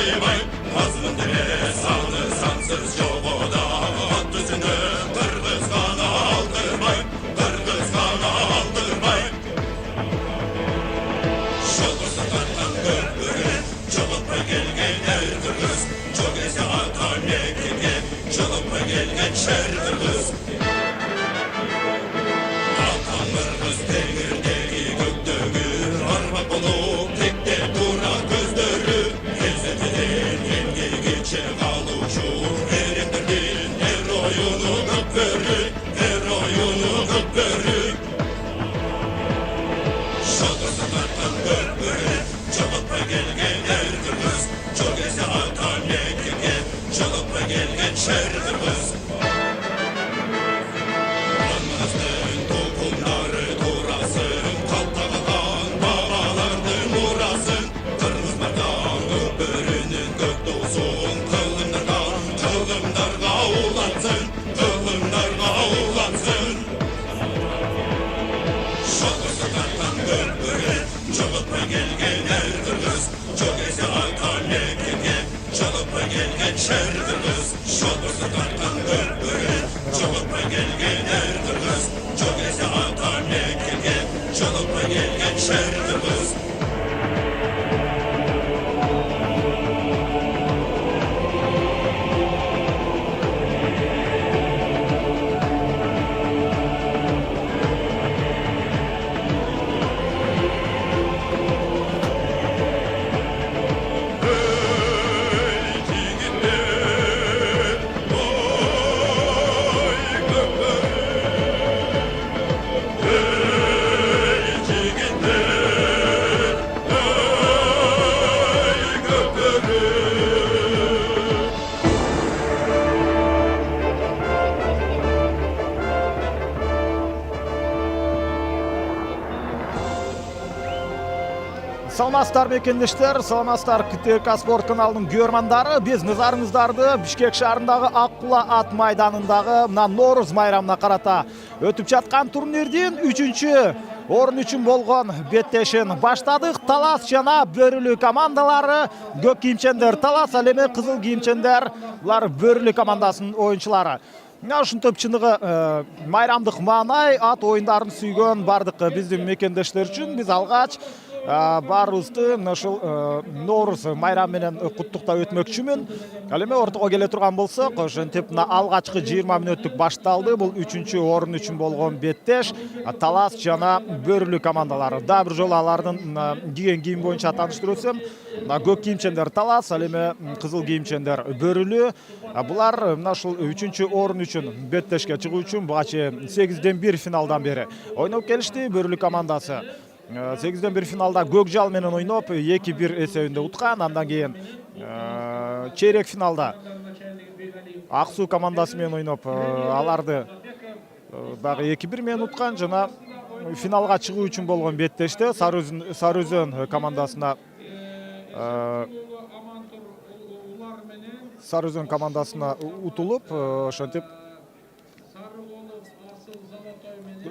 aldırmay, azgın dile sağlı sansız yoğuda. At düzünü Kırgızgan'a aldırmay, Kırgızgan'a aldırmay. Şolgursa tartan köprüne, çolupra gelgen er Kırgız. Çok ese atan mekimge, çolupra gelgen şer Kırgız. Atan Kırgız degirdegi göktөгü, arma bulup tekte dura gözdörü. Ezzetidin yengegiçe kaluşu, erendirdin er oyunu köpörü, er oyunu köpörü. Şolgursa tartan köprüne, çolupra gelgen er Kırgız. Çok ese atan mekimge, çolupra gelgen şer Kırgız. Anmazdım topunları durasın, kaltağıdan babalardır murasın. Kırgızlardan öpörünün gök doğsun, kılımlarga ulansın, kılımlarga ulansın. Şolgursa tartan köprüne, çolupra gelgen er Kırgız. Çok ese atan mekimge, çolupra gelgen şer Kırgız. Şolgursa tartan köprüne, çolupra gelgen er Kırgız. Çok ese atan mekimge, çolupra gelgen şer Kırgız. Саламатсыздар мекендештер, саламатсыздар КТК спорт каналынын көрөрмандары. Биз назарыңыздарды Бишкек шаарындагы Аккула ат майданындагы мына Нооруз майрамына карата өтүп жаткан турнирдин 3-чү орун үчүн болгон беттешин баштадык. Талас жана Бөрүлүү командалары, көк кийимчендер Талас, ал эми кызыл кийимчендер булар Бөрүлүү командасынын оюнчулары. Мына ушинтип чыныгы майрамдык маанай ат оюндарын сүйгөн бардык биздин мекендештер үчүн биз алгач баарыбызды ушул Нооруз майрамы менен куттуктап өтмөкчүмүн. Ал эми ортого келе турган болсок, ошентип мына алгачкы 20 мүнөттүк башталды. Бул 3-чү орун үчүн болгон беттеш Талас жана Бөрүлүү командалары. Да бир жолу алардын кийген кийим боюнча тааныштырып өтсөм, мына көк кийимчендер Талас, ал эми кызыл кийимчендер Бөрүлүү. Булар мына ушул 3-чү орун үчүн беттешке чыгуу үчүн буга чейин 8-1 финалдан бери ойноп келишти. Бөрүлүү командасы 8-1 финалда Көкжал менен ойноп 2-1 эсебинде уткан. Андан кийин чейрек финалда Ак Суу командасы менен ойноп аларды дагы 2-1 менен уткан. Жана финалга чыгуу үчүн болгон беттеште Сары Өзөн командасына утулуп, ошентип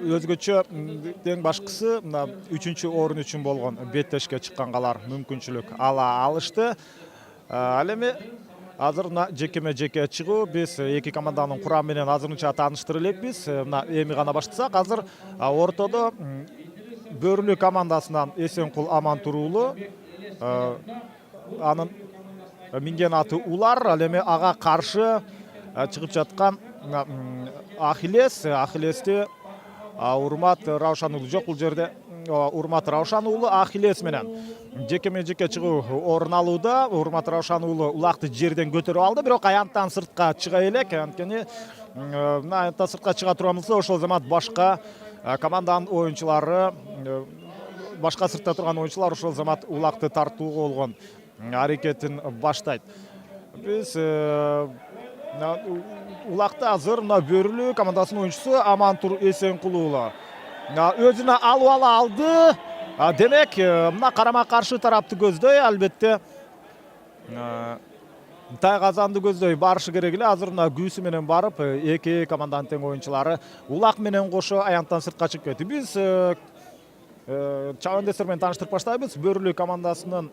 өзгөчө тең башкысы мына 3-чү орун үчүн болгон беттешке чыккангалар мүмкүнчүлүк ала алышты. Ал эми азыр мына жекеме-жеке чыгуу биз эки команданын курамы менен азырынча тааныштырып элекпиз. Мына эми гана баштасак, азыр ортодо Бөрүлүү командасынан Эсенкул Амантуруулу, анын минген аты Улар, ал эми ага каршы чыгып жаткан Ахиллести Урмат Раушан уулу жок, бул жерде Урмат Раушан уулу Ахиллес менен жекеме-жеке чыгуу орун алууда. Урмат Раушан уулу улакты жерден көтөрүп алды, бирок аянттан сыртка чыга элек. Анткени мына аянттан сыртка чыга турган болсо, ошол замат башка команданын оюнчулары, башка сыртта турган оюнчулар ошол замат улакты тартууга болгон аракетин баштайт. Биз улакты азыр мына Бөрүлүү командасынын оюнчусу Амантур Эсенкул уулу өзүнө алып алды. Демек, мына карама каршы тарапты көздөй, албетте Тайгазанды көздөй барышы керек эле. Азыр мына күүсү менен барып, эки команданын тең оюнчулары улак менен кошо аянттан сыртка чыгып кетти. Биз чабандестер менен тааныштырып баштайбыз. Бөрүлү командасынын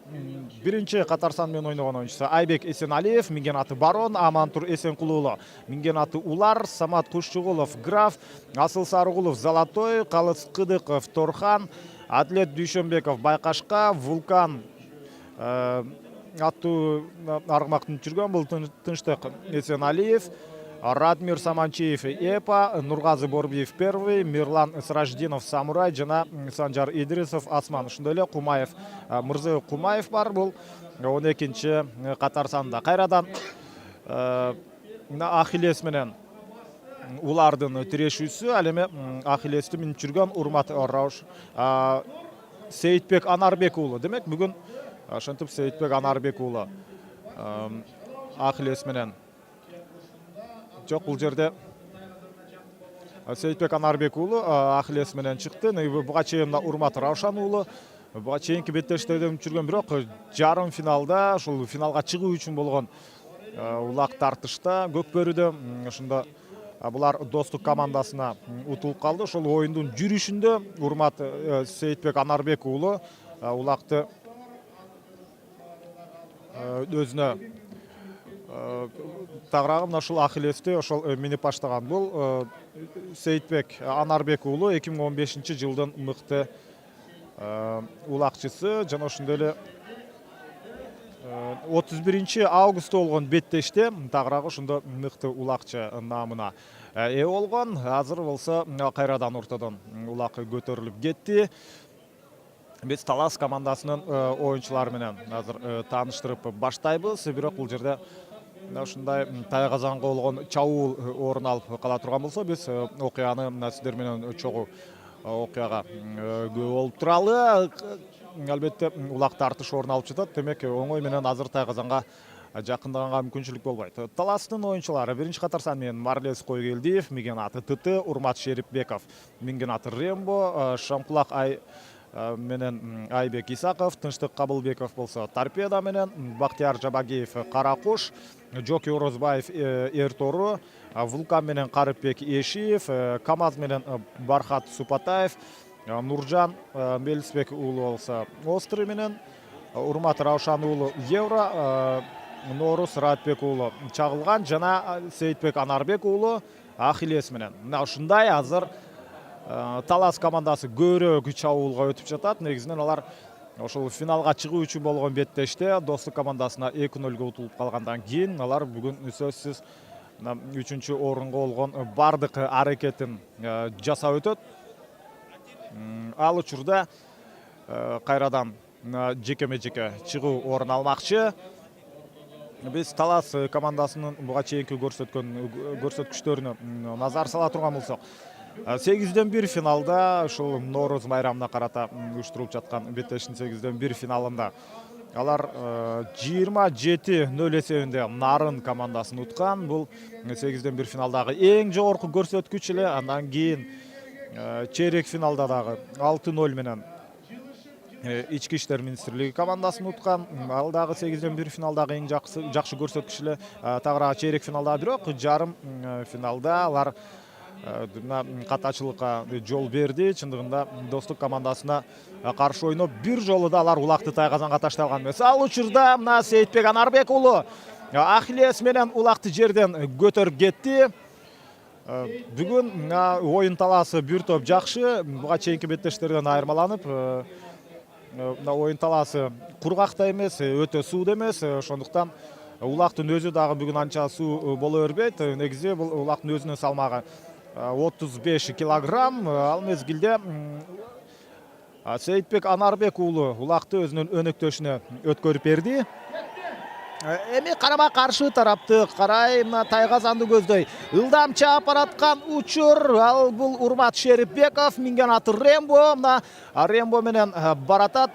биринчи катар сан менен ойногон ойунчусу Айбек Эсеналиев, минген аты Барон, Амантур Эсенкулуулу, минген аты Улар, Самат Кушчугулов Граф, Асыл Сарыгулов Золотой, Калыс Кыдыков Торхан, Атлет Дүйшөнбеков Байкашка, Вулкан аттуу аргымактын жүргөн бул Тынчтык Эсеналиев, Радмир Саманчиев Эпа, Нургазы Борбиев первый, Мирлан Сраждинов Самурай жана Санжар Идрисов Асман. Ошондой эле Кумаев Мырзабек Кумаев бар, бул 12-чи катар санда. Кайрадан Ахиллес менен Улардын тирешүүсү, ал эми Ахиллести минип жүргөн Урмат Рауш Сейитбек Анарбек уулу. Демек бүгүн ошентип Сейитбек Анарбек уулу Ахиллес менен жок, бул жерде Сейитбек Анарбек уулу Ахиллес менен чыкты. Буга чейин Урмат Раушан уулу буга чейинки беттештерден жүргөн, бирок жарым финалда, ушул финалга чыгуу үчүн болгон улак тартышта Көкбөрүдө ошондо булар достук командасына утулуп калды. Ошол оюндун жүрүшүндө Урмат Сейитбек Анарбек уулу улакты өзүнө тагыраагы мына ушул Ахиллести ошол минип баштаган. Бул Сейитбек Анарбек уулу 2015-жылдын мыкты улакчысы жана ошондой эле 31-августта болгон беттеште тагыраагы ошондо мыкты улакчы наамына ээ болгон. Азыр болсо кайрадан ортодон улак көтөрүлүп кетти. Биз Талас командасынын оюнчулары менен азыр тааныштырып баштайбыз. Бирок бул жерде ушундай тайгазанга болгон чабуул орун алып кала турган болсо, биз окуяны сиздер менен чогуу окуяга күбө болуп туралы. Албетте улак тартыш орун алып жатат. Демек оңой менен азыр тайгазанга жакындаганга мүмкүнчүлүк болбойт. Таластын оюнчулары биринчи катар сан менен Марлес Койгелдиев, минген аты Тыты, Урмат Шерипбеков, минген аты Рембо, Шамкулак менен Айбек Исаков, Тынчтык Кабылбеков болсо Торпеда менен, Бактияр Жабагиев Каракуш, Жоки Орозбаев Эртору, Вулкан менен Карыпбек Эшиев, КамАЗ менен Бархат Супатаев, Нуржан Мелисбек уулу болсо Острый менен, Урмат Раушан уулу Евро, Норус Радбек уулу Чагылган жана Сейитбек Анарбек уулу Ахиллес менен. Мына ушундай азыр Талас командасы көбүрөөк чабуулга өтүп жатат. Негизинен алар ошол финалга чыгуу үчүн болгон беттеште достук командасына 2-0 утулуп калгандан кийин алар бүгүн сөзсүз 3-чү орунга болгон бардык аракетин жасап өтөт. Ал учурда кайрадан жекеме-жеке чыгуу орун алмакчы. Биз Талас командасынын буга чейинки көрсөткүчтөрүнө назар сала турган болсок, 8-1 финалда ушул Норуз майрамына карата уюштурулуп жаткан беттештин 8-1 финалында алар 27-0 эсебинде Нарын командасын уткан. Бул 8-1 финалдагы эң жогорку көрсөткүч эле. Андан кийин чейрек финалда дагы 6-0 менен Ички иштер министрлиги командасын уткан. Ал дагы 8-1 финалдагы эң жакшы көрсөткүч эле. Тагыраагы чейрек финалда бирок жарым финалда алар катачылыкка жол берди. Чындыгында достук командасына каршы ойноп бир жолу да алар улакты тайгазанга таштаган эмес. Ал учурда мына Сейитбек Анарбек уулу Ахиллес менен улакты жерден көтөрүп кетти. Бүгүн оюн талаасы бир топ жакшы. Буга чейинки беттештерден айырмаланып, оюн талаасы кургак да эмес, өтө сууд эмес. Ошондуктан улактын өзү дагы бүгүн анча суу боло бербейт. Негизи бул улактын өзүнүн салмагы 35 килограмм. Ал мезгилде Сейитбек Анарбек уулу улакты өзүнүн өнөктөшүнө өткөрүп берди. Эми карама каршы тарапты карай мына тайгазанды көздөй ылдам чаап бараткан учур. Ал бул Урмат Шерипбеков, минген аты Рембо. Мына Рембо менен баратат.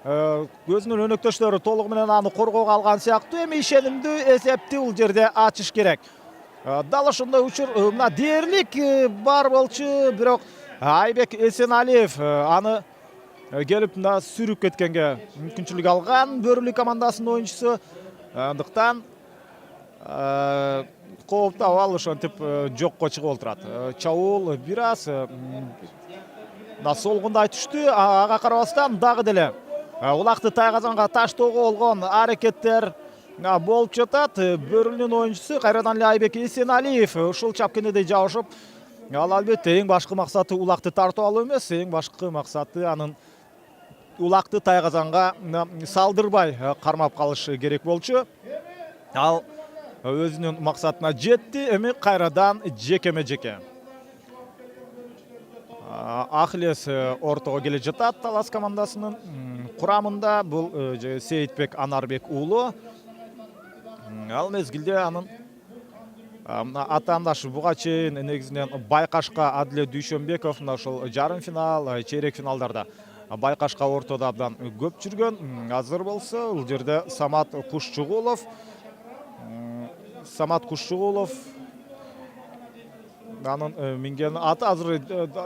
Өзүнүн өнөктөштөрү толугу менен аны коргоого алган сыяктуу. Эми ишенимдүү эсепти бул жерде ачыш керек. Дал ошондой учур мына дээрлик бар болчу, бирок Айбек Эсеналиев аны келип мына сүрүп кеткенге мүмкүнчүлүк алган. Бөрүлү командасынын оюнчусу. Андыктан кооптуу абал ошентип жокко чыгып олтурат. Чабуул бир аз мына солгундай түштү. Ага карабастан дагы деле улакты тайгазанга таштоого болгон аракеттер болуп жатат. Бөрүлүнүн оюнчусу кайрадан эле Айбек Эсеналиев ушул чапкенеде жабышып, ал албетте эң башкы максаты улакты тартып алуу эмес, эң башкы максаты анын улакты тайгазанга салдырбай кармап калыш керек болчу. Ал өзүнүн максатына жетти. Эми кайрадан жекеме жеке. Ахилес ортого келе жатат Талас командасынын курамында. Бул Сейитбек Анарбек уулу. Ал мезгилде анын атаандашы буга чейин негизинен байкашка Адилет Дүйшөнбеков ошол жарым финал, чейрек финалдарда байкашка ортодо абдан көп жүргөн. Азыр болсо бул жерде Самат Кушчугулов анын минген аты азыр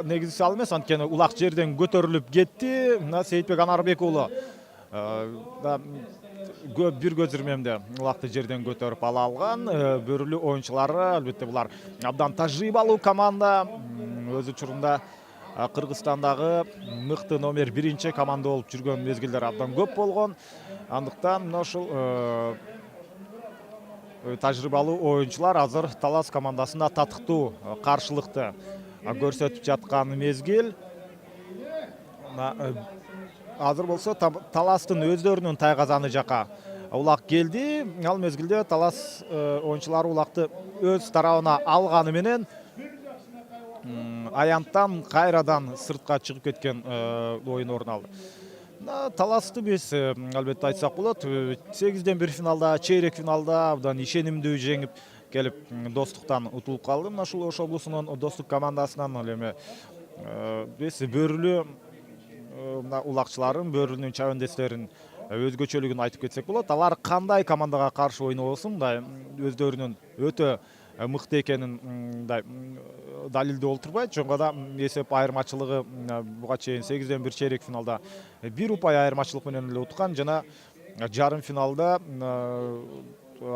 негизгиси ал эмес, анткени улак жерден көтөрүлүп кетти. Мына Сейитбек Анарбек уулу бир көз ирмемде улакты жерден көтөрүп ала алган. Бөрүлүү оюнчулары албетте булар абдан тажрыйбалуу команда. Өз учурунда Кыргызстандагы мыкты номер 1 команда болуп жүргөн мезгилдер абдан көп болгон. Андыктан мына ушул тажрыйбалуу оюнчулар азыр Талас командасында татыктуу каршылыкты көрсөтүп жаткан мезгил. Азыр болсо Таластын өздөрүнүн тайгазаны жака улак келди. Ал мезгилде Талас оюнчулары улакты өз тарабына алганы менен аянттан кайрадан сыртка чыгып кеткен оюн орун алды. Таласты биз албетте айтсак болот, 8-1 финалда, чейрек финалда абдан ишенимдүү жеңип келип достуктан утулуп калды. Мына ушул Ош облусунун достук командасынан ал эми биз бөрүлүү улакчыларын, бөрүлүүнүн чабандестерин өзгөчөлүгүн айтып кетсек болот. Алар кандай командага каршы ойнобосун, мындай өздөрүнүн өтө мыкты экенин далилдеп олтурбайт. Жонго да эсеп айырмачылыгы буга чейин 8-1 чейрек финалда 1 упай айырмачылык менен эле уткан жана жарым финалда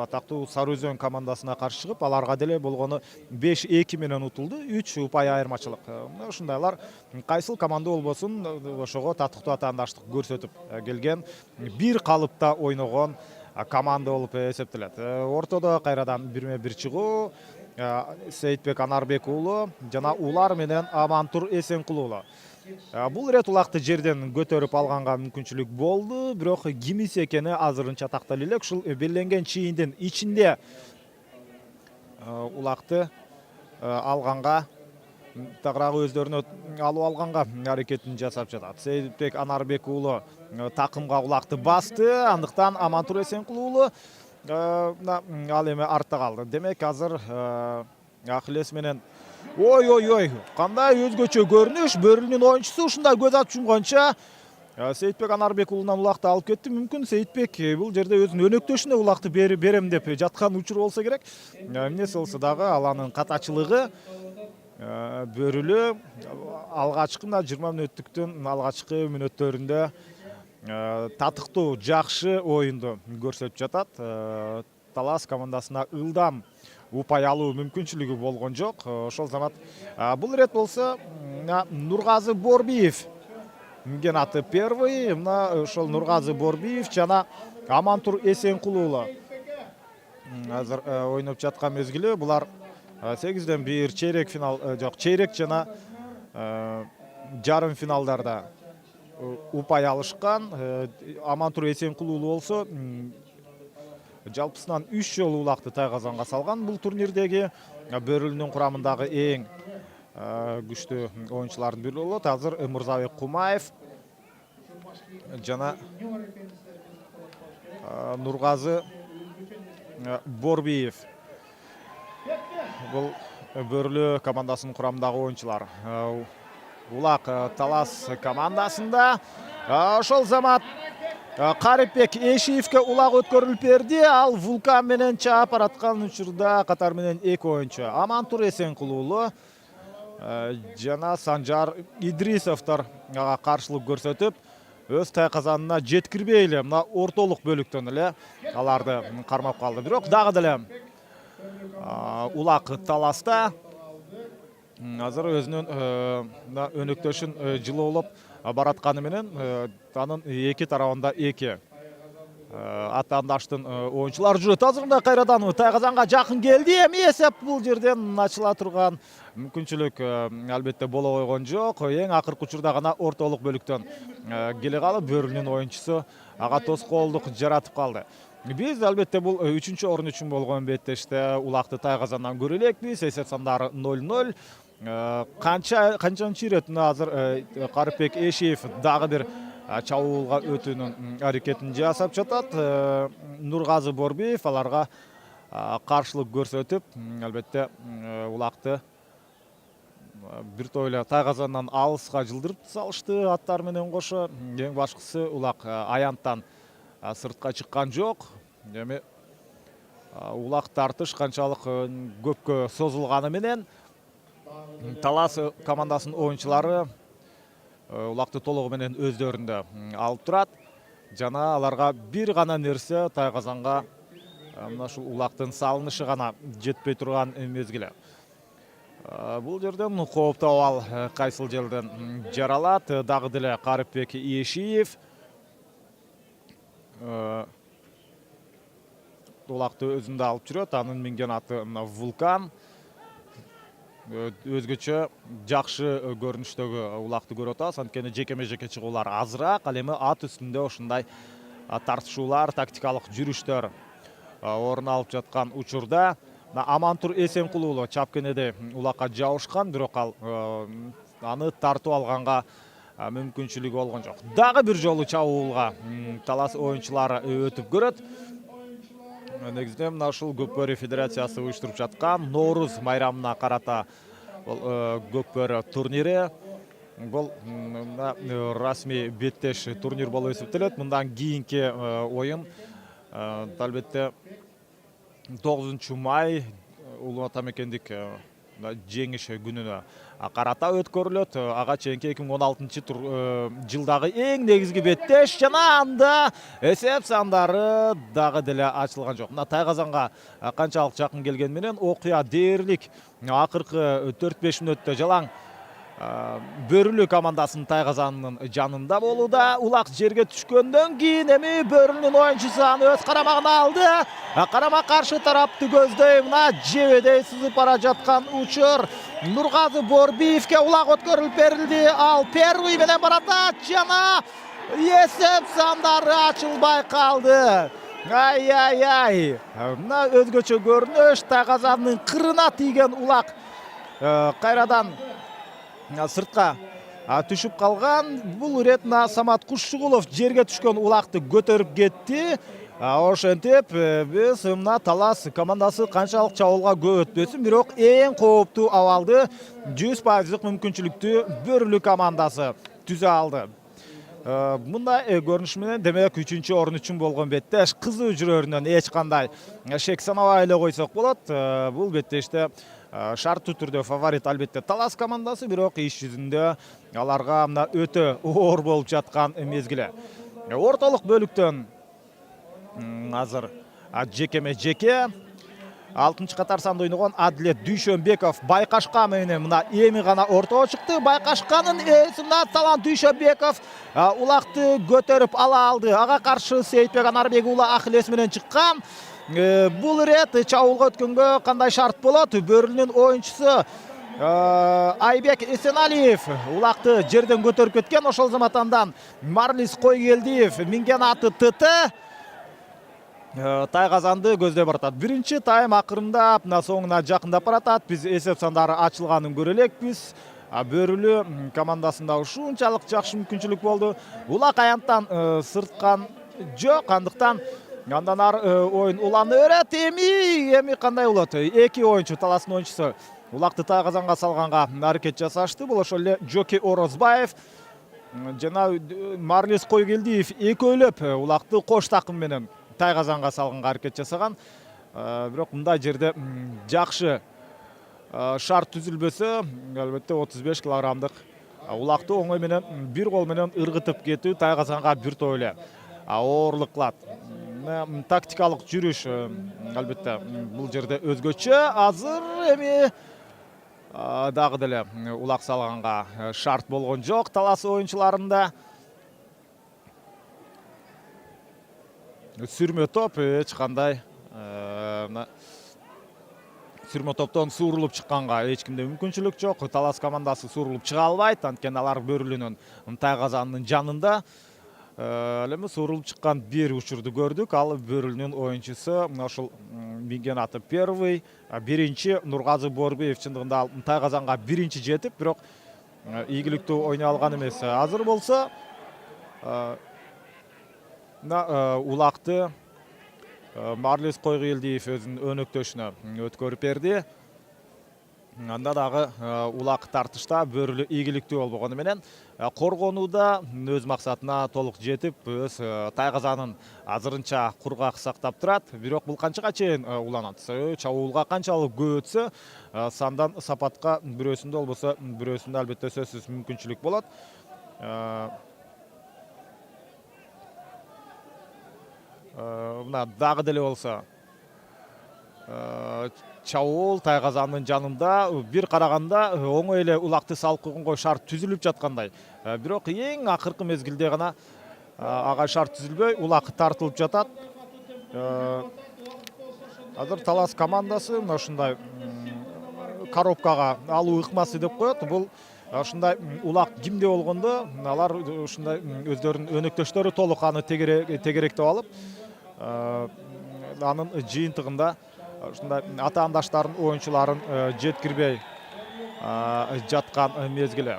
атактуу Сары Өзөн командасына каршы чыгып, аларга деле болгону 5-2 менен утулду. 3 упай айырмачылык. Ушундайлар кайсыл команда болбосун ошого татыктуу атаандаштык көрсөтүп келген, бир калыпта ойногон команда болуп эсептелет. Ортодо кайрадан 1-1 чыгуу Сейитбек Анарбек уулу жана улар менен Амантур Эсенкул уулу. Бул ирет улакты жерден көтөрүп алганга мүмкүнчүлүк болду, бирок кимис экени азырынча такталып элек. Ушул белгиленген чийиндин ичинде улакты алганга, тагыраагы өздөрүнө алып алганга аракетин жасап жатат. Сейитбек Анарбек уулу такымга улакты басты, андыктан Амантур Эсенкул уулу ал эми артта калды. Демек азыр Ахилес менен ой, кандай өзгөчө көрүнүш. Бөрүлүнүн оюнчусу ушундай көз ачып жумганча Сейитбек Анарбек уулунан улакты алып кетти. Мүмкүн Сейитбек бул жерде өзүнүн өнөктөшүнө улакты берем деп жаткан учур болсо керек. Эмнеси болсо дагы ал анын катачылыгы Бөрүлүү алгачкы 20 мүнөттүктүн алгачкы мүнөттөрүндө татыктуу жакшы оюнду көрсөтүп жатат. Талас командасына ылдам упай алуу мүмкүнчүлүгү болгон жок. Ошол замат бул ирет болсо Нургазы Борбиев минген аты первый. Мына ошол Нургазы Борбиев жана Амантур Эсенкул уулу азыр ойноп жаткан мезгили. Булар 8-1 чейрек финал жок, чейрек жана жарым финалдарда упай алышкан. Амантур Эсенкул уулу болсо жалпысынан 3 жолу улакты тайгазанга салган. Бул турнирдеги Бөрүлүнүн курамындагы эң күчтүү оюнчулардын бири болот. Азыр Мырзабек Кумаев жана Нургазы Борбиев бул Бөрүлүү командасынын курамындагы оюнчулар. Улак Талас командасында ошол замат Карипбек Эшиевке улак өткөрүлүп берди. Ал Вулкан менен чаап бараткан учурда катар менен 2 оюнчу Амантур Эсенкул уулу жана Санжар Идрисовдор каршылык көрсөтүп, өз тайказанына жеткирбей эле мына ортолук бөлүктөн эле аларды кармап калды. Бирок дагы деле улак Таласта азыр өзүнүн өнөктөшүн жылоолоп баратканы менен анын эки тарабында эки атаандаштын оюнчулар жүрөт. Азырында кайрадан Тайгазанга жакын келди. Эми эсеп бул жерден ачыла турган мүмкүнчүлүк албетте боло койгон жок. Эң акыркы учурда гана ортолук бөлүктөн келе калып Бөрүлүнүн оюнчусу ага тоскоолдук жаратып калды. Биз албетте бул 3-чү орун үчүн болгон беттеште улакты Тайгазандан көрө элекпиз. Эсеп сандары 0-0. Канчанчы ирет азыр Карыпбек Эшиев дагы бир чабуулга өтүүнүн аракетин жасап жатат. Нургазы Борбиев аларга каршылык көрсөтүп, албетте улакты бир тойло Тайгазандан алыска жылдырып салышты аттар менен кошо. Эң башкысы улак аянттан сыртка чыккан жок. Эми улак тартыш канчалык көпкө созулганы менен Талас командасынын оюнчулары улакты толугу менен өздөрүндө алып турат. Жана аларга бир гана нерсе Тайгазанга мына ушул улактын салынышы гана жетпей турган мезгили. Бул жерден кооптуу абал кайсыл жерден жаралат. Дагы деле Карыпбек Эшиев улакты өзүндө алып жүрөт. Анын минген аты Вулкан. Өзгөчө жакшы көрүнүштөгү улакты көрүп атабыз. Анткени жекеме-жеке чыгуулар азыраак, ал эми ат үстүндө ушундай тартышуулар, тактикалык жүрүштөр орун алып жаткан учурда Амантур Эсенкул уулу Чапкенеде улакка жабышкан, бирок ал аны тартып алганга мүмкүнчүлүгү болгон жок. Дагы бир жолу чабуулга Талас оюнчулары өтүп көрөт. Негизинен мына ушул Көкбөрү федерациясы уюштуруп жаткан Нооруз майрамына карата Көкбөрү турнири. Бул расмий беттеш турнир болуп эсептелет. Мындан кийинки оюн албетте 9 май Улуу Ата мекендик жеңиш күнүнө карата өткөрүлөт. Ага чейинки 2016 жылдагы эң негизги беттеш жана анда эсеп сандары дагы деле ачылган жок. Мына Тайгазанга канчалык жакын келген менен окуя дээрлик акыркы 4-5 мүнөттө жалаң Бөрүлү командасынын Тайгазанынын жанында болууда. Улак жерге түшкөндөн кийин эми Бөрүлүнүн оюнчусу аны өз карамагына алды. Карама каршы тарапты көздөй мына жебедей сызып бара жаткан учур Нургазы Борбиевке улак өткөрүлүп берилди. Ал первый менен баратат жана эсеп сандары ачылбай калды. Ай. Мына өзгөчө көрүнүш. Тайгазанын кырына тийген улак кайрадан сыртка түшүп калган. Бул иретна Самат Кушчугулов жерге түшкөн улакты көтөрүп кетти. Ошентип биз мына Талас командасы канчалык чабуулга көп өтпөсүн, бирок эң кооптуу абалды 100% мүмкүнчүлүктүү Бөрүлү командасы түзө алды. Мындай көрүнүш менен демек 3-чү орун үчүн болгон беттеш кызуу жүрөрүнөн эч кандай шек санабай эле койсок болот. Бул беттеште шарттуу түрдө фаворит албетте Талас командасы, бирок иш жүзүндө аларга мына өтө оор болуп жаткан мезгили. Ортолук бөлүктөн азыр жекеме-жеке 6-чы катар санда ойногон Адилет Дүйшөнбеков Байкашка менен мына эми гана ортого чыкты. Байкашканын ээсинде Талант Дүйшөнбеков улакты көтөрүп ала алды. Ага каршы Сейитбек Анарбек уулу Ахилес менен чыккан. Бул ирет чабуулга өткөнгө кандай шарт болот? Бөрүлүнүн оюнчусу Айбек Эсеналиев улакты жерден көтөрүп кеткен. Ошол заматандан Марлис Койгелдиев минген аты ТТ Тайгазанды көздөй баратат. Биринчи тайм акырындап соңуна жакындап баратат. Биз эсеп сандары ачылганын көрө элекпиз. Бөрүлү командасында ушунчалык жакшы мүмкүнчүлүк болду. Улак аянттан сырткан жок, андыктан андан ары оюн уланы өрөт. Эми кандай болот? Эки оюнчу, Таластын оюнчусу улакты Тайгазанга салганга аракет жасашты. Бул ошол эле Жоки Орозбаев жана Марлис Койгелдиев экөөлөп улакты кош такым менен Тайгазанга салганга аракет жасаган. Бирок мындай жерде жакшы шарт түзүлбөсө, албетте 35 килограммдык улакты оңой менен бир кол менен ыргытып кетүү Тайгазанга бир тойло оорлук кылат. Тактикалык жүрүш албетте бул жерде өзгөчө. Азыр эми дагы деле улак салганга шарт болгон жок талас оюнчуларында. Сүрмө топ эч кандай сүрмө топтон суурулуп чыкканга эч кимде мүмкүнчүлүк жок. Талас командасы суурулуп чыга албайт, анткени алар Бөрүлүнүн тайгазанынын жанында. Эми суурулуп чыккан бир учурду көрдүк. Ал Бөрүлүнүн оюнчусу ошол Миңген аты первый, биринчи Нургазы Борбиев чындыгында тайгазанга биринчи жетип, бирок ийгиликтүү ойной алган эмес. Азыр болсо улакты Марлес Койгелдиев өзүнүн өнөктөшүнө өткөрүп берди. Анда дагы улак тартышта Бөрүлү ийгиликтүү болбогону менен коргонууда өз максатына толук жетип, өз тайгазанын азырынча кургак сактап турат. Бирок бул канчага чейин уланат? Чабуулга канчалык көп өтсө, сандан сапатка бирөөсүндө болбосо бирөөсүндө албетте сөзсүз мүмкүнчүлүк болот. Мына дагы деле болсо чабуул тайгазанын жанында бир караганда оңой эле улакты салып койгонго шарт түзүлүп жаткандай. Бирок эң акыркы мезгилде гана ага шарт түзүлбөй улак тартылып жатат. Азыр талас командасы мына ушундай коробкага алуу ыкмасы деп коет. Бул ушундай улак кимде болгондо алар ушундай өздөрүнүн өнөктөштөрү толук аны тегеректеп алып, анын жыйынтыгында ушундай атаандаштарын оюнчуларын жеткирбей жаткан мезгили.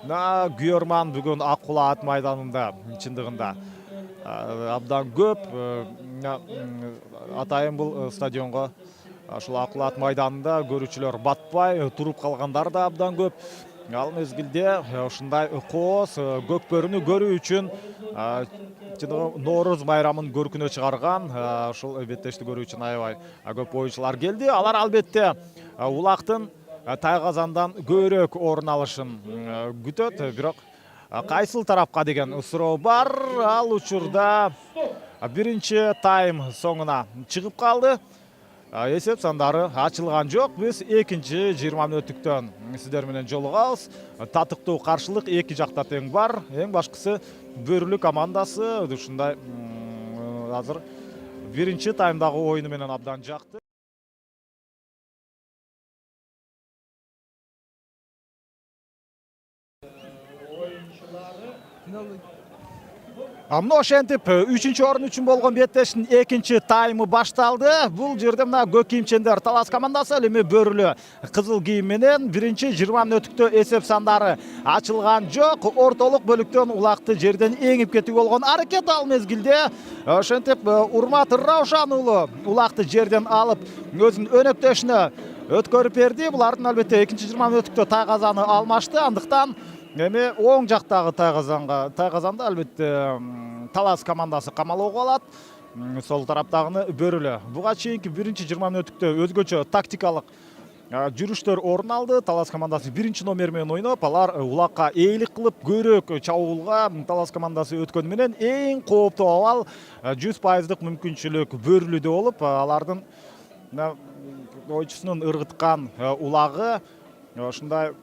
Күйөрман бүгүн Аккула ат майданында чындыгында абдан көп. Атайын бул стадионго ушул Аккула ат майданында көрүүчүлөр батпай туруп калгандар да абдан көп. Ал мезгилде ушундай кооз көкбөрүнү көрүү үчүн Норуз майрамын көркүнө чыгарган ушул беттешти көрүү үчүн аябай көп оюнчулар келди. Алар албетте улактын тайгазандан көбүрөөк орун алышын күтөт. Бирок кайсыл тарапка деген суроо бар. Ал учурда биринчи тайм соңуна чыгып калды. Эсеп сандары ачылган жок. Биз экинчи 20 мүнөттүктөн сиздер менен жолугабыз. Татыктуу каршылык эки жакта тең бар. Эң башкысы Бөрүлү командасы ушундай азыр биринчи таймдагы оюну менен абдан жакты. Мына ошентип 3-чү орун үчүн болгон беттештин экинчи таймы башталды. Бул жерде мына көк кийимчендер талас командасы, эми Бөрүлү кызыл кийим менен биринчи 20 мүнөттүктө эсеп сандары ачылган жок. Ортолук бөлүктөн улакты жерден эңип кетүү болгон аракет. Ал мезгилде ошентип Урмат Раушан уулу улакты жерден алып өзүнүн өнөктөшүнө өткөрүп берди. Булардын албетте экинчи 20 мүнөттүктө тайгазаны алмашты. Андыктан эми оң жактагы тайгазанда албетте талас командасы камалоого алат. Сол тараптагыны Бөрүлү. Буга чейинки биринчи 20 мүнөттүктө өзгөчө тактикалык жүрүштөр орун алды. Талас командасы биринчи номер менен ойноп, алар улакка ээлик кылып көбүрөөк чабуулга талас командасы өткөнү менен эң кооптуу абал 100% мүмкүнчүлүк Бөрүлүдө болуп, алардын ойчусунун ыргыткан улагы ушундай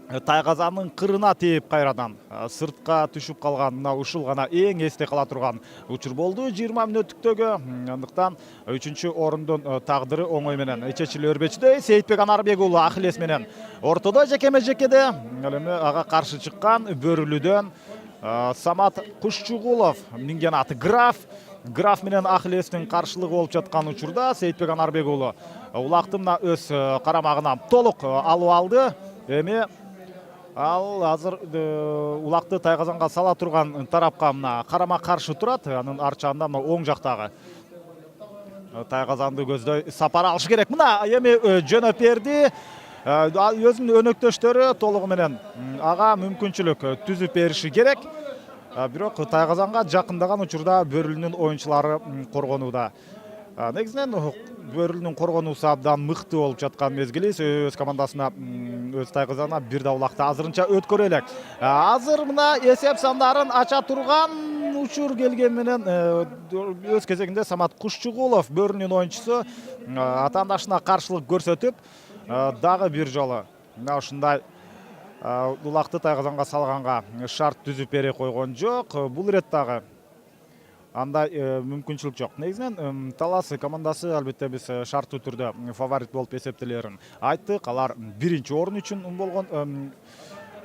тайгазанын кырына тээп кайрадан сыртка түшүп калган. Мына ушул гана эң эсте кала турган учур болду 20 мүнөттүктөгү. Андыктан 3-чү орундун тагдыры оңой менен чечиле бербечүдөй. Сейитбек Анарбек уулу Ахилес менен ортодо жекеме-жекеде. Эми ага каршы чыккан Бөрүлүдөн Самат Кушчугулов, Миңген аты Граф менен Ахилестин каршылыгы болуп жаткан учурда Сейитбек Анарбек уулу улакты мына өз карамагына толук алып алды. Эми ал азыр улакты тайгазанга сала турган тарапка мына карама каршы турат. Анын арчаанда мына оң жактагы тайгазанды көздөй сапар алыш керек. Мына эми жөнөп берди. Өзүнүн өнөктөштөрү толугу менен ага мүмкүнчүлүк түзүп бериши керек. Бирок тайгазанга жакындаган учурда Бөрүлүнүн оюнчулары коргонууда. Негизинен Бөрүлүнүн коргонуусу абдан мыкты болуп жаткан мезгили. Өз командасына, өз тайгазанына бир да улакты азырынча өткөрө элек. Азыр мына эсеп сандарын ача турган учур келген менен өз кезегинде Самат Кушчугулов Бөрүлүнүн оюнчусу атаандашына каршылык көрсөтүп, дагы бир жолу мына ушундай улакты тайгазанга салганга шарт түзүп бере койгон жок. Бул ирет дагы андай мүмкүнчүлүк жок. Негизинен Талас командасы албетте биз шарттуу түрдө фаворит болуп эсептелерин айттык. Алар биринчи орун үчүн болгон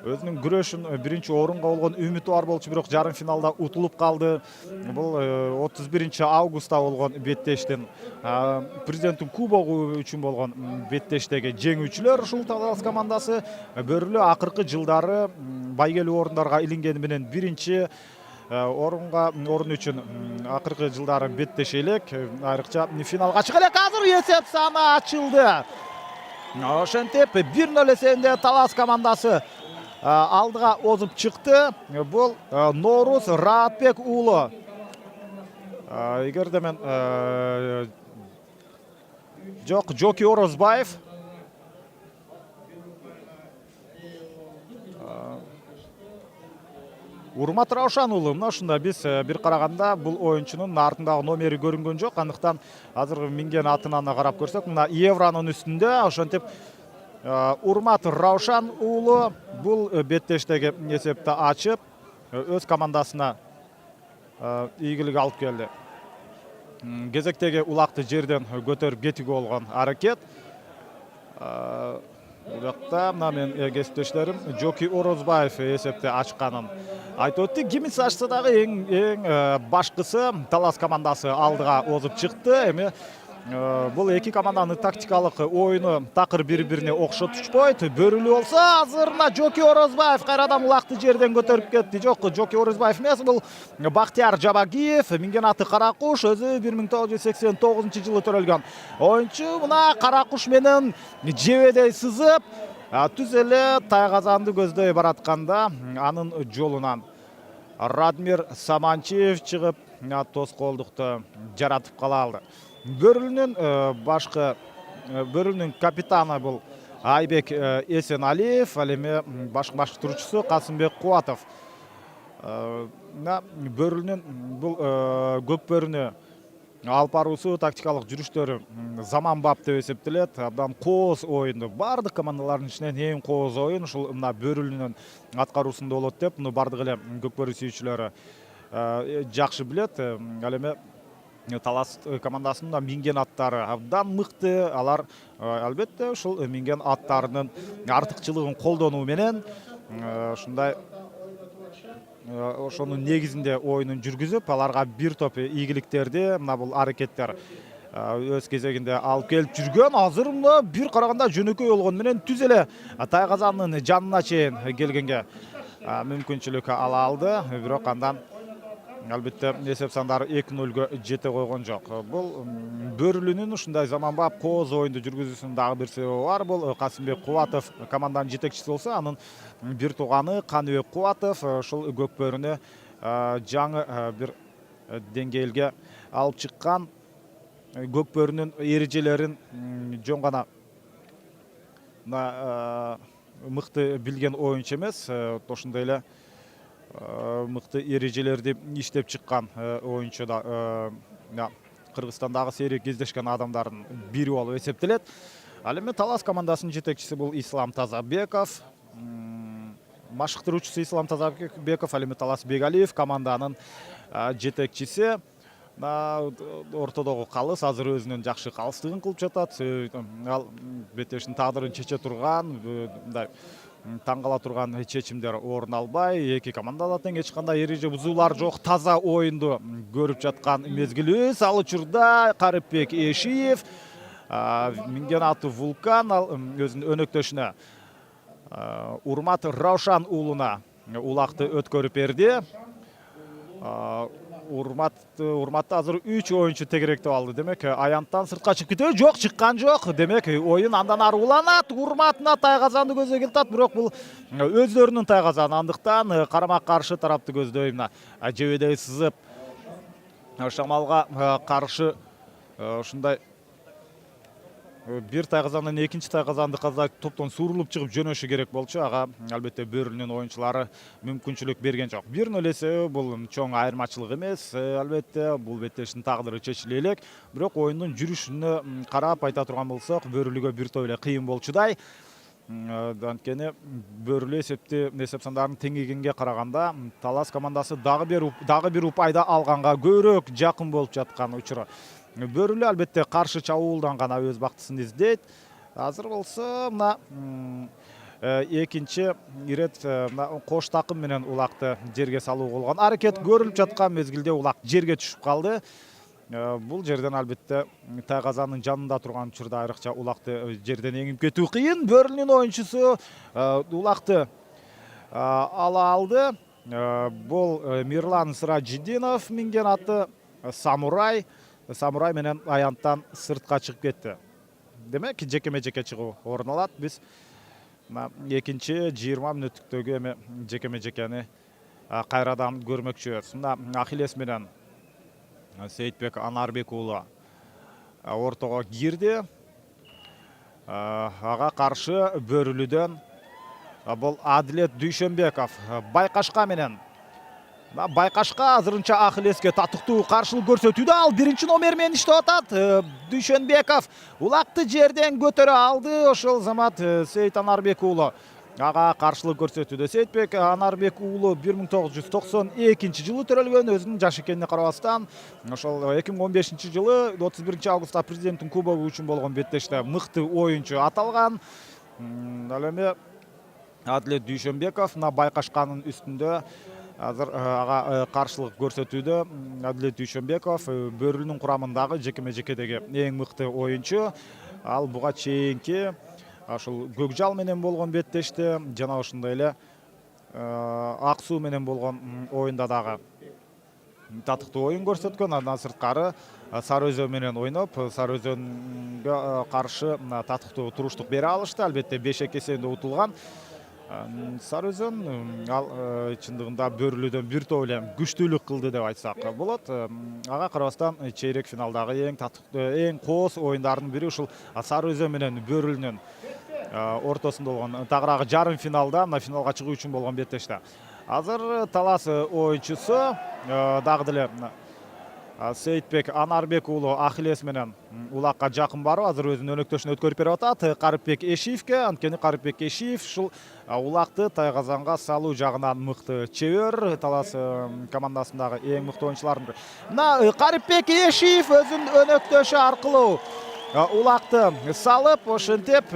өзүнүн күрөшүн биринчи орунга болгон үмүтү бар болчу, бирок жарым финалда утулуп калды. Бул 31 августта болгон беттештин президенттин кубогу үчүн болгон беттештеги жеңүүчүлөр ушул Талас командасы. Бөрүлө акыркы жылдары байгелүү орундарга илингени менен биринчи орун үчүн акыркы жылдары беттеше элек. Айрыкча финалга чыга элек. Азыр эсеп саны ачылды. Ошентип 1-0 эсебинде Талас командасы алдыга озуп чыкты. Бул Норуз Раатбек уулу. Эгерде мен жок, Жоки Орозбаев. Урмат Раушан уулу. Мына ушунда биз бир караганда бул оюнчунун артындагы номери көрүнгөн жок. Андыктан азыр минген атынан карап көрсөк, мына евронун үстүндө. Ошентип Урмат Раушан уулу бул беттештеги эсепти ачып, өз командасына ийгилик алып келди. Кезектеги улакты жерден көтөрүп кетүүгө болгон аракет. Бирокта мына мен кесиптештерим Жоки Орозбаев эсепти ачканын айтып өттү. Кимис ачса дагы эң башкысы Талас командасы алдыга озуп чыкты. Эми бул эки команданын тактикалык оюну такыр бири-бирине окшотушпойт. Бөрүлүү болсо азыр Жоки Орозбаев кайрадан улакты жерден көтөрүп кетти. Жок, Жоки Орозбаев эмес, бул Бактияр Жабагиев. Минген аты Каракуш, өзү 1989 жылы төрөлгөн оюнчу. Мына Каракуш менен жебедей сызып, түз эле тайгазанды көздөй баратканда анын жолунан Радмир Саманчиев чыгып, тоскоолдукту жаратып кала алды. Бөрүлүнүн капитаны бул Айбек Эсеналиев, ал эми башкарчусу Касымбек Кубатов. Бөрүлүнүн бул көк бөрүнү алып баруусу, тактикалык жүрүштөрү заманбап деп эсептелет. Абдан кооз оюнду. Бардык командалардын ичинен эң кооз оюн ушул мына Бөрүлүнүн аткаруусунда болот деп, муну бардык эле көк бөрү сүйүүчүлөрү жакшы билет. Ал эми Талас командасынын минген аттары абдан мыкты. Алар албетте ушул минген аттарынын артыкчылыгын колдонуу менен ушундай ошонун негизинде оюнун жүргүзүп, аларга бир топ ийгиликтерди мына бул аракеттер өз кезегинде алып келип жүргөн. Азыр мына бир караганда жөнөкөй болгону менен түз эле тайгазанын жанына чейин келгенге мүмкүнчүлүк ала алды. Бирок андан албетте эсеп сандары 2-0-га жете койгон жок. Бул Бөрүлүнүн ушундай заманбап кооз оюнду жүргүзүүсүнүн дагы бир себеби бар. Бул Касымбек Кубатов команданын жетекчиси болсо, анын бир тууганы Каныбек Кубатов ушул көк бөрүнү жаңы бир деңгээлге алып чыккан. Көк бөрүнүн эрежелерин жөн гана мыкты билген оюнчу эмес, ошондой эле мыкты эрежелерди иштеп чыккан оюнчу да Кыргызстандагы сейрек кездешкен адамдардын бири болуп эсептелет. Ал эми Талас командасынын жетекчиси бул Ислам Тазабеков. Машыктыруучусу Ислам Тазабеков, ал эми Талас Бегалиев команданын жетекчиси. Ортодогу калыс азыр өзүнүн жакшы калыстыгын кылып жатат. Ал беттештин тагдырын чече турган, мындай таң кала турган чечимдер орун албай, эки командада тең эч кандай эреже бузуулар жок, таза оюнду көрүп жаткан мезгилибиз. Ал учурда Карипбек Эшиев, минген аты Вулкан, ал өзүнүн өнөктөшүнө Урмат Раушан уулуна улакты өткөрүп берди. Урматты азыр 3 оюнчу тегеректеп алды. Демек, аянттан сыртка чыгып кетеби? Жок, чыккан жок. Демек, оюн андан ары уланат. Урматына тайгазанды көздөй келатат, бирок бул өздөрүнүн тайгазаны. Андыктан карама каршы тарапты көздөй мына жебедей сызып, шамалга каршы ушундай бир тайгазандан экинчи тайгазанды каза топтон суурулуп чыгып жөнөшү керек болчу. Ага албетте Бөрүлүнүн оюнчулары мүмкүнчүлүк берген жок. 1-0 эсеби бул чоң айырмачылык эмес. Албетте бул беттештин тагдыры чечиле элек. Бирок оюндун жүрүшүнө карап айта турган болсок, Бөрүлүгө бир топ эле кыйын болчудай. Анткени бөрүлүү эсеп сандарын теңегенге караганда Талас командасы дагы бир упайда алганга көбүрөөк жакын болуп жаткан учуру. Бөрүлүү албетте каршы чабуулдан гана өз бактысын издейт. Азыр болсо мына экинчи ирет кош такым менен улакты жерге салуу болгон аракет көрүлүп жаткан мезгилде улак жерге түшүп калды. Бул жерден албетте Тайгазанын жанында турган учурда айрыкча улакты жерден эңип кетүү кыйын. Бөрүлүнүн оюнчусу улакты ала алды. Бул Мирлан Сыражидинов минген аты Самурай. Самурай менен аянттан сыртка чыгып кетти. Демек жекеме-жеке чыгуу орун алат. Биз экинчи 20 мүнөттүктөгү эми жекеме-жекени кайрадан көрмөкчүбүз. Мына Ахиллес менен Сейитбек Анарбек уулу ортого кирди. Ага каршы бөрүлүдөн бул Адилет Дүйшөнбеков Байкашка менен. Байкашка азырынча Ахиллеске татыктуу каршылык көрсөтүүдө. Ал биринчи номер менен иштеп атат. Дүйшөнбеков улакты жерден көтөрө алды. Ошол замат Сейит Анарбек уулу ага каршылык көрсөтүүдө. Сейитбек Анарбек уулу 1992 жылы төрөлгөн, өзүнүн жаш экенине карабастан ошол 2015 жылы 31 августта президенттин кубогу үчүн болгон беттеште мыкты оюнчу аталган. Ал эми Адилет Дүйшөнбеков мына Байкашканын үстүндө азыр ага каршылык көрсөтүүдө. Адилет Дүйшөнбеков бөрүлүнүн курамындагы жекеме-жекедеги эң мыкты оюнчу. Ал буга чейинки ошол Көкжал менен болгон беттеште жана ошондой эле Ак Суу менен болгон оюнда дагы татыктуу оюн көрсөткөн. Андан сырткары Сары Өзөн менен ойноп, Сары Өзөнгө каршы татыктуу туруштук бере алышты. Албетте 5 эсебинде утулган. Сары Өзөн ал чындыгында бөрүлүүдөн бир топ эле күчтүүлүк кылды деп айтсак болот. Ага карабастан чейрек финалдагы эң татыктуу, эң кооз оюндардын бири ушул Сары Өзөн менен бөрүлүнүн ортосунда болгон тагыраагы жарым финалда, мына финалга чыгуу үчүн болгон беттеште. Азыр Талас оюнчусу дагы деле Сейитбек Анарбек уулу Ахиллес менен улакка жакын барып, азыр өзүнүн өнөктөшүн өткөрүп берип атат Карипбек Эшиевке. Анткени Карипбек Эшиев ушул улакты Тайгазанга салуу жагынан мыкты чебер. Талас командасындагы эң мыкты оюнчулардын бири. Мына Карипбек Эшиев өзүнүн өнөктөшү аркылуу улакты салып, ошентип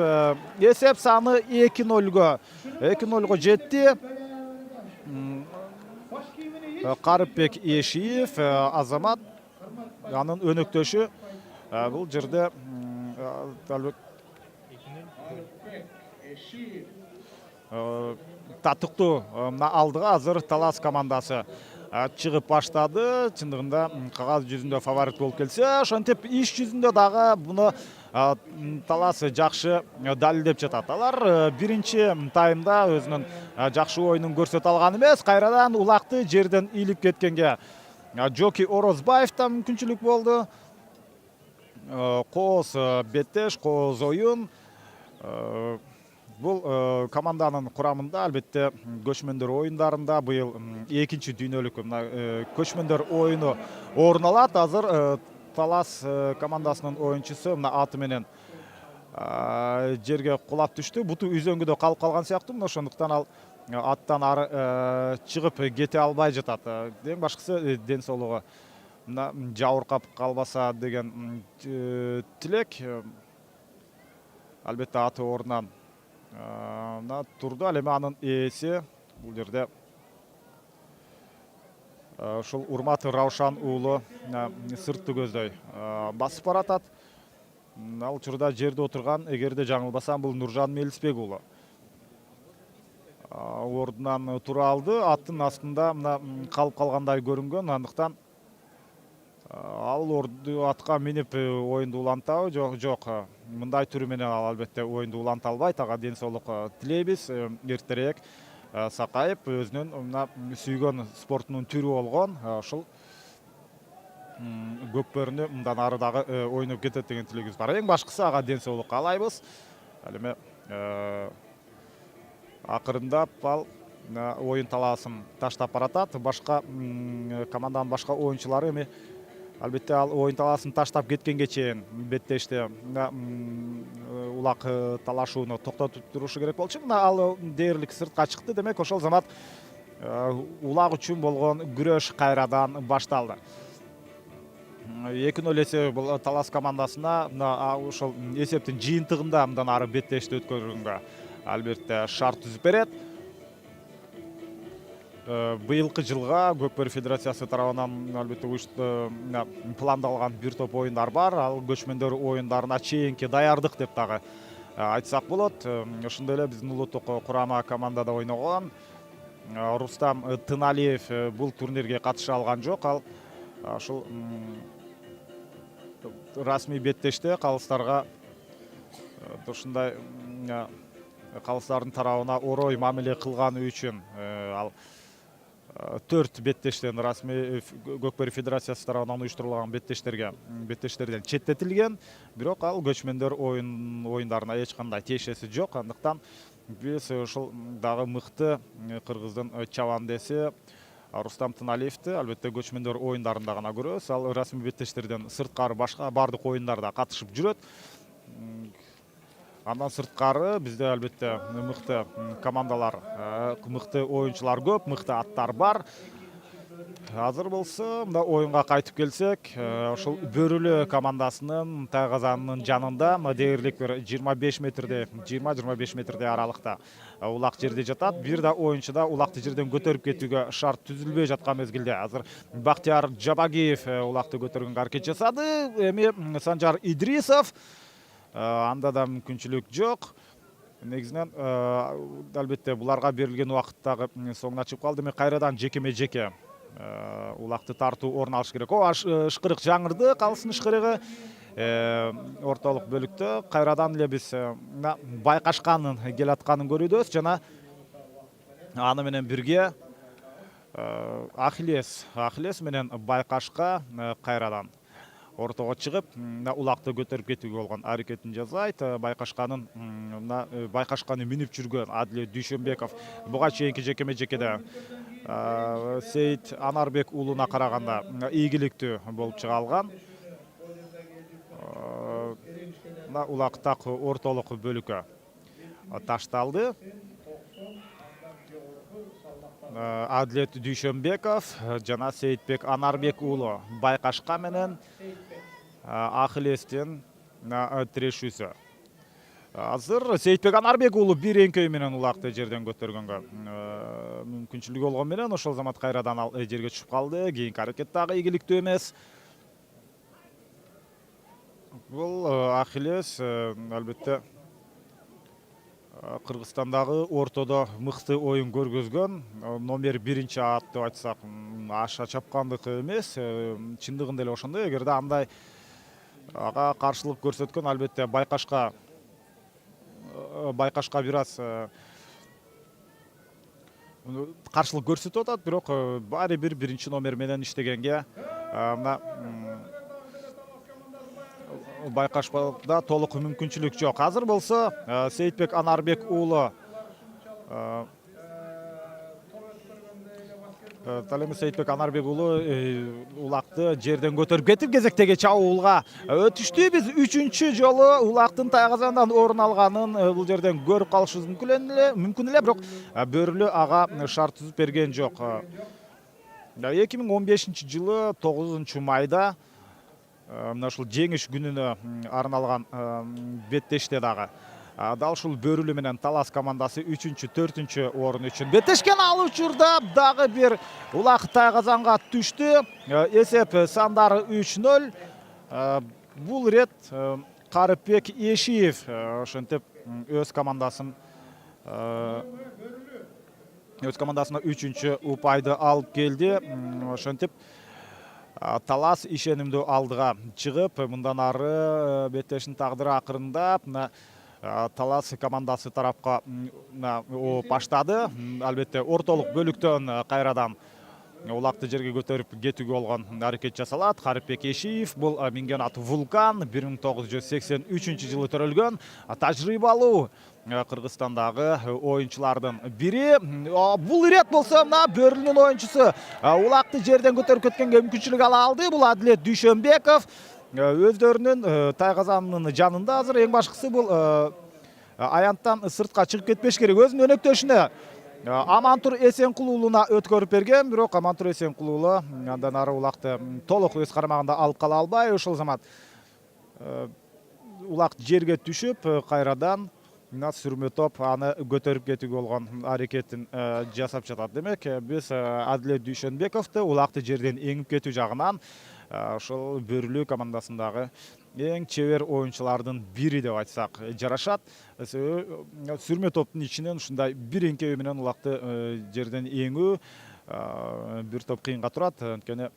эсеп саны 2-0 жетти. Карипбек Эшиев, Азамат анын өнөктөшү бул жерде татыктуу алдыга азыр Талас командасы чыгып баштады. Чындыгында кагаз жүзүндө фаворит болуп келсе, ошентип иш жүзүндө дагы буну Талас жакшы далилдеп жатат. Алар биринчи таймда өзүнүн жакшы оюнун көрсөтө алган эмес. Кайрадан улакты жерден илип кеткенге Жоки Орозбаевден мүмкүнчүлүк болду. Кооз беттеш, кооз оюн. Бул команданын курамында албетте көчмөндөр оюндарында быйыл экинчи дүйнөлүк көчмөндөр оюну орун алат. Азыр Талас командасынын оюнчусу мына аты менен жерге кулап түштү. Буту үзөңгүдө калып калган сыяктуу. Ошондуктан ал аттан ары чыгып кете албай жатат. Эң башкысы ден соолугу мына жабыркап калбаса деген тилек. Албетте аты ордунан турду. Ал эми анын ээси бул жерде ушул Урмат Раушан уулу сыртты көздөй басып баратат. Ал учурда жерде отурган, эгерде жаңылбасам, бул Нуржан Мелисбек уулу ордунан тура алды. Аттын астында мына калып калгандай көрүнгөн. Андыктан ал атка минип оюнду улантабы? Жок. Мындай түрү менен ал албетте оюнду уланта албайт. Ага ден соолук тилейбиз. Эртерээк сакайып өзүнүн мына сүйгөн спортунун түрү болгон ушул көкбөрүнү мындан ары дагы ойноп кетет деген тилегибиз бар. Эң башкысы ага ден соолук каалайбыз. Ал эми акырындап ал оюн талаасын таштап баратат. Башка команданын башка оюнчулары эми албетте ал оюн талаасын таштап кеткенге чейин беттеште улак талашууну токтотуп турушу керек болчу. Мына ал дээрлик сыртка чыкты. Демек ошол замат улак үчүн болгон күрөш кайрадан башталды. 2-0 эсеби бул Талас командасына ошол эсептин жыйынтыгында мындан ары беттешти өткөргөнгө албетте шарт түзүп берет. Быйылкы жылга Көкбөр Федерациясы тарабынан албетте пландалган бир топ оюндар бар. Ал көчмөндөр оюндарына чейинки даярдык деп дагы айтсак болот. Ошондой эле биздин улуттук курама командада ойногон Рустам Тыналиев бул турнирге катыша алган жок. Ал ушул расмий беттеште калыстарга ушундай калыстардын тарабына орой мамиле кылганы үчүн ал 4 беттештен расмий Көкбөр Федерациясы тарабынан уюштурулган беттештерден четтетилген. Бирок ал көчмөндөр оюндарына эч кандай тиешеси жок. Андыктан биз ушул дагы мыкты кыргыздын чабандеси Рустам Тыналиевти албетте көчмөндөр оюндарында гана көрөбүз. Ал расмий беттештерден сырткары башка бардык оюндарда катышып жүрөт. Андан сырткары бизде албетте мыкты командалар, мыкты оюнчулар көп, мыкты аттар бар. Азыр болсо мында оюнга кайтып келсек, ошол Бөрүлө командасынын тайгазанынын жанында дээрлик бир 25 метрде, 20-25 метрде аралыкта улак жерде жатат. Бир да оюнчуда улакты жерден көтөрүп кетүүгө шарт түзүлбөй жаткан мезгилде азыр Бактияр Жабагиев улакты көтөргөнгө аракет жасады. Эми Санжар Идрисов анда да мүмкүнчүлүк жок. Негизинен албетте буларга берилген убакыттагы соңуна чыгып калды. Эми кайрадан жекеме-жеке улакты тартуу орун алыш керек. Ышкырык жаңырды, калыстын ышкырыгы ортолук бөлүктө кайрадан эле биз байкашканын келатканын көрүүбүз жана аны менен бирге Ахиллес менен байкашка кайрадан ортого чыгып, улакты көтөрүп кетүүгө болгон аракетин жасайт. Байкашканы мүнүп жүргөн Адилет Дүйшөнбеков буга чейинки жекеме-жекеде Сейит Анарбек уулуна караганда ийгиликтүү болуп чыга алган. Улак так ортолук бөлүккө ташталды. Адилет Дүйшөнбеков жана Сейитбек Анарбек уулу байкашка менен Ахиллестин тирешүүсү. Азыр Сейитбек Анарбек уулу бир эңкөй менен улакты жерден көтөргөнгө мүмкүнчүлүгү болгон менен ошол замат кайрадан ал жерге түшүп калды. Кийинки аракет дагы ийгиликтүү эмес. Бул Ахиллес албетте Кыргызстандагы ортодо мыкты оюн көргөзгөн номер 1 ат деп айтсак аша чапкандык эмес. Чындыгында эле ошондой. Эгерде андай ага каршылык көрсөткөн албетте байкашка бир аз каршылык көрсөтүп атат. Бирок баары бир 1 номер менен иштегенге мына байкашкада толук мүмкүнчүлүк жок. Азыр болсо Сейитбек Анарбек уулу Сейитбек Анарбек уулу улакты жерден көтөрүп кетип кезектеги чабуулга өтүштү. Биз 3-чү жолу улактын тайгазандан орун алганын бул жерден көрүп калышыбыз мүмкүн эле, бирок Бөрүлө ага шарт түзүп берген жок. 2015-жылы 9-майда мына ушул жеңиш күнүнө арналган беттеште дагы дал ушул Бөрүлө менен Талас командасы 3-чү, 4-чү орун үчүн беттешкен. Ал учурда дагы бир улак тайгазанга түштү. Эсеп сандары 3-0. Бул рет Карыпбек Эшиев ошентип өз командасына 3-чү упайды алып келди. Ошентип Талас ишенимдүү алдыга чыгып, мындан ары беттештин тагдыры акырындап Талас командасы тарапка баштады. Албетте ортолук бөлүктөн кайрадан улакты жерге көтөрүп кетүүгө болгон аракет жасалат. Карыпбек Эшиев бул минген аты Вулкан 1983-жылы төрөлгөн тажрыйбалуу Кыргызстандагы оюнчулардын бири. Бул рет болсо мына Бөрүлүнүн оюнчусу улакты жерден көтөрүп кеткенге мүмкүнчүлүк ала алды. Бул Адилет Дүйшөнбеков. өздөрүнүн Тайгазанын жанында азыр эң башкысы бул аянттан сыртка чыгып кетпеш керек. Өзүнүн өнөктөшүнө Амантур Эсенкулуулуна өткөрүп берген, бирок Амантур Эсенкулуулу андан ары улакты толук өз карамагында алып кала албай, ошол замат улак жерге түшүп, кайрадан сүрмө топ аны көтөрүп кетүүгө болгон аракетин жасап жатат. Демек, биз Адилет Дүйшөнбековду улакты жерден эңип кетүү жагынан ошол Бөрүлүү командасындагы эң чебер оюнчулардын бири деп айтсак жарашат. Сүрмө топтун ичинен ушундай бир эңкеби менен улакты жерден эңүү бир топ кыйынга турат. Анткени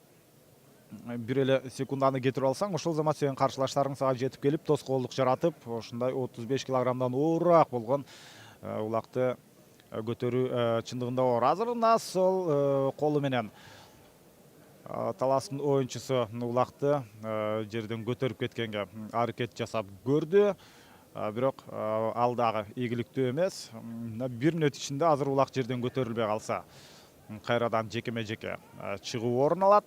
бир эле секунданы кетирип алсаң, ошол замат сенин каршылаштарың сага жетип келип, тоскоолдук жаратып, ушундай 35 килограммдан оорураак болгон улакты көтөрүү чындыгында оор. Азыр сол колу менен Таластын оюнчусу улакты жерден көтөрүп кеткенге аракет жасап көрдү. Бирок ал дагы ийгиликтүү эмес. Бир мүнөт ичинде азыр улак жерден көтөрүлбөй калса, кайрадан жекеме жеке чыгуу орун алат.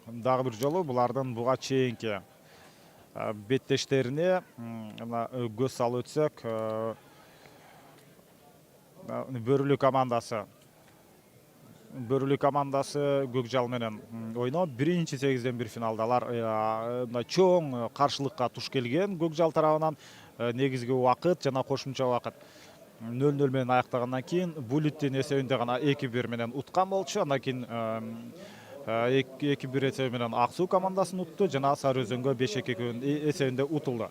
Дагы бир жолу булардын буга чейинки беттештерине көз салып өтсөк, Бөрүлүү командасы Көкжал менен ойноп, биринчи 8-1 финалда алар чоң каршылыкка туш келген. Көкжал тарабынан негизги убакыт жана кошумча убакыт 0-0 менен аяктагандан кийин Булиттин эсебинде гана 2-1 менен уткан болчу. Андан кийин 2-1 эсеби менен Ак Суу командасын утту жана Сары Өзөнгө 5-2 эсебинде утулду.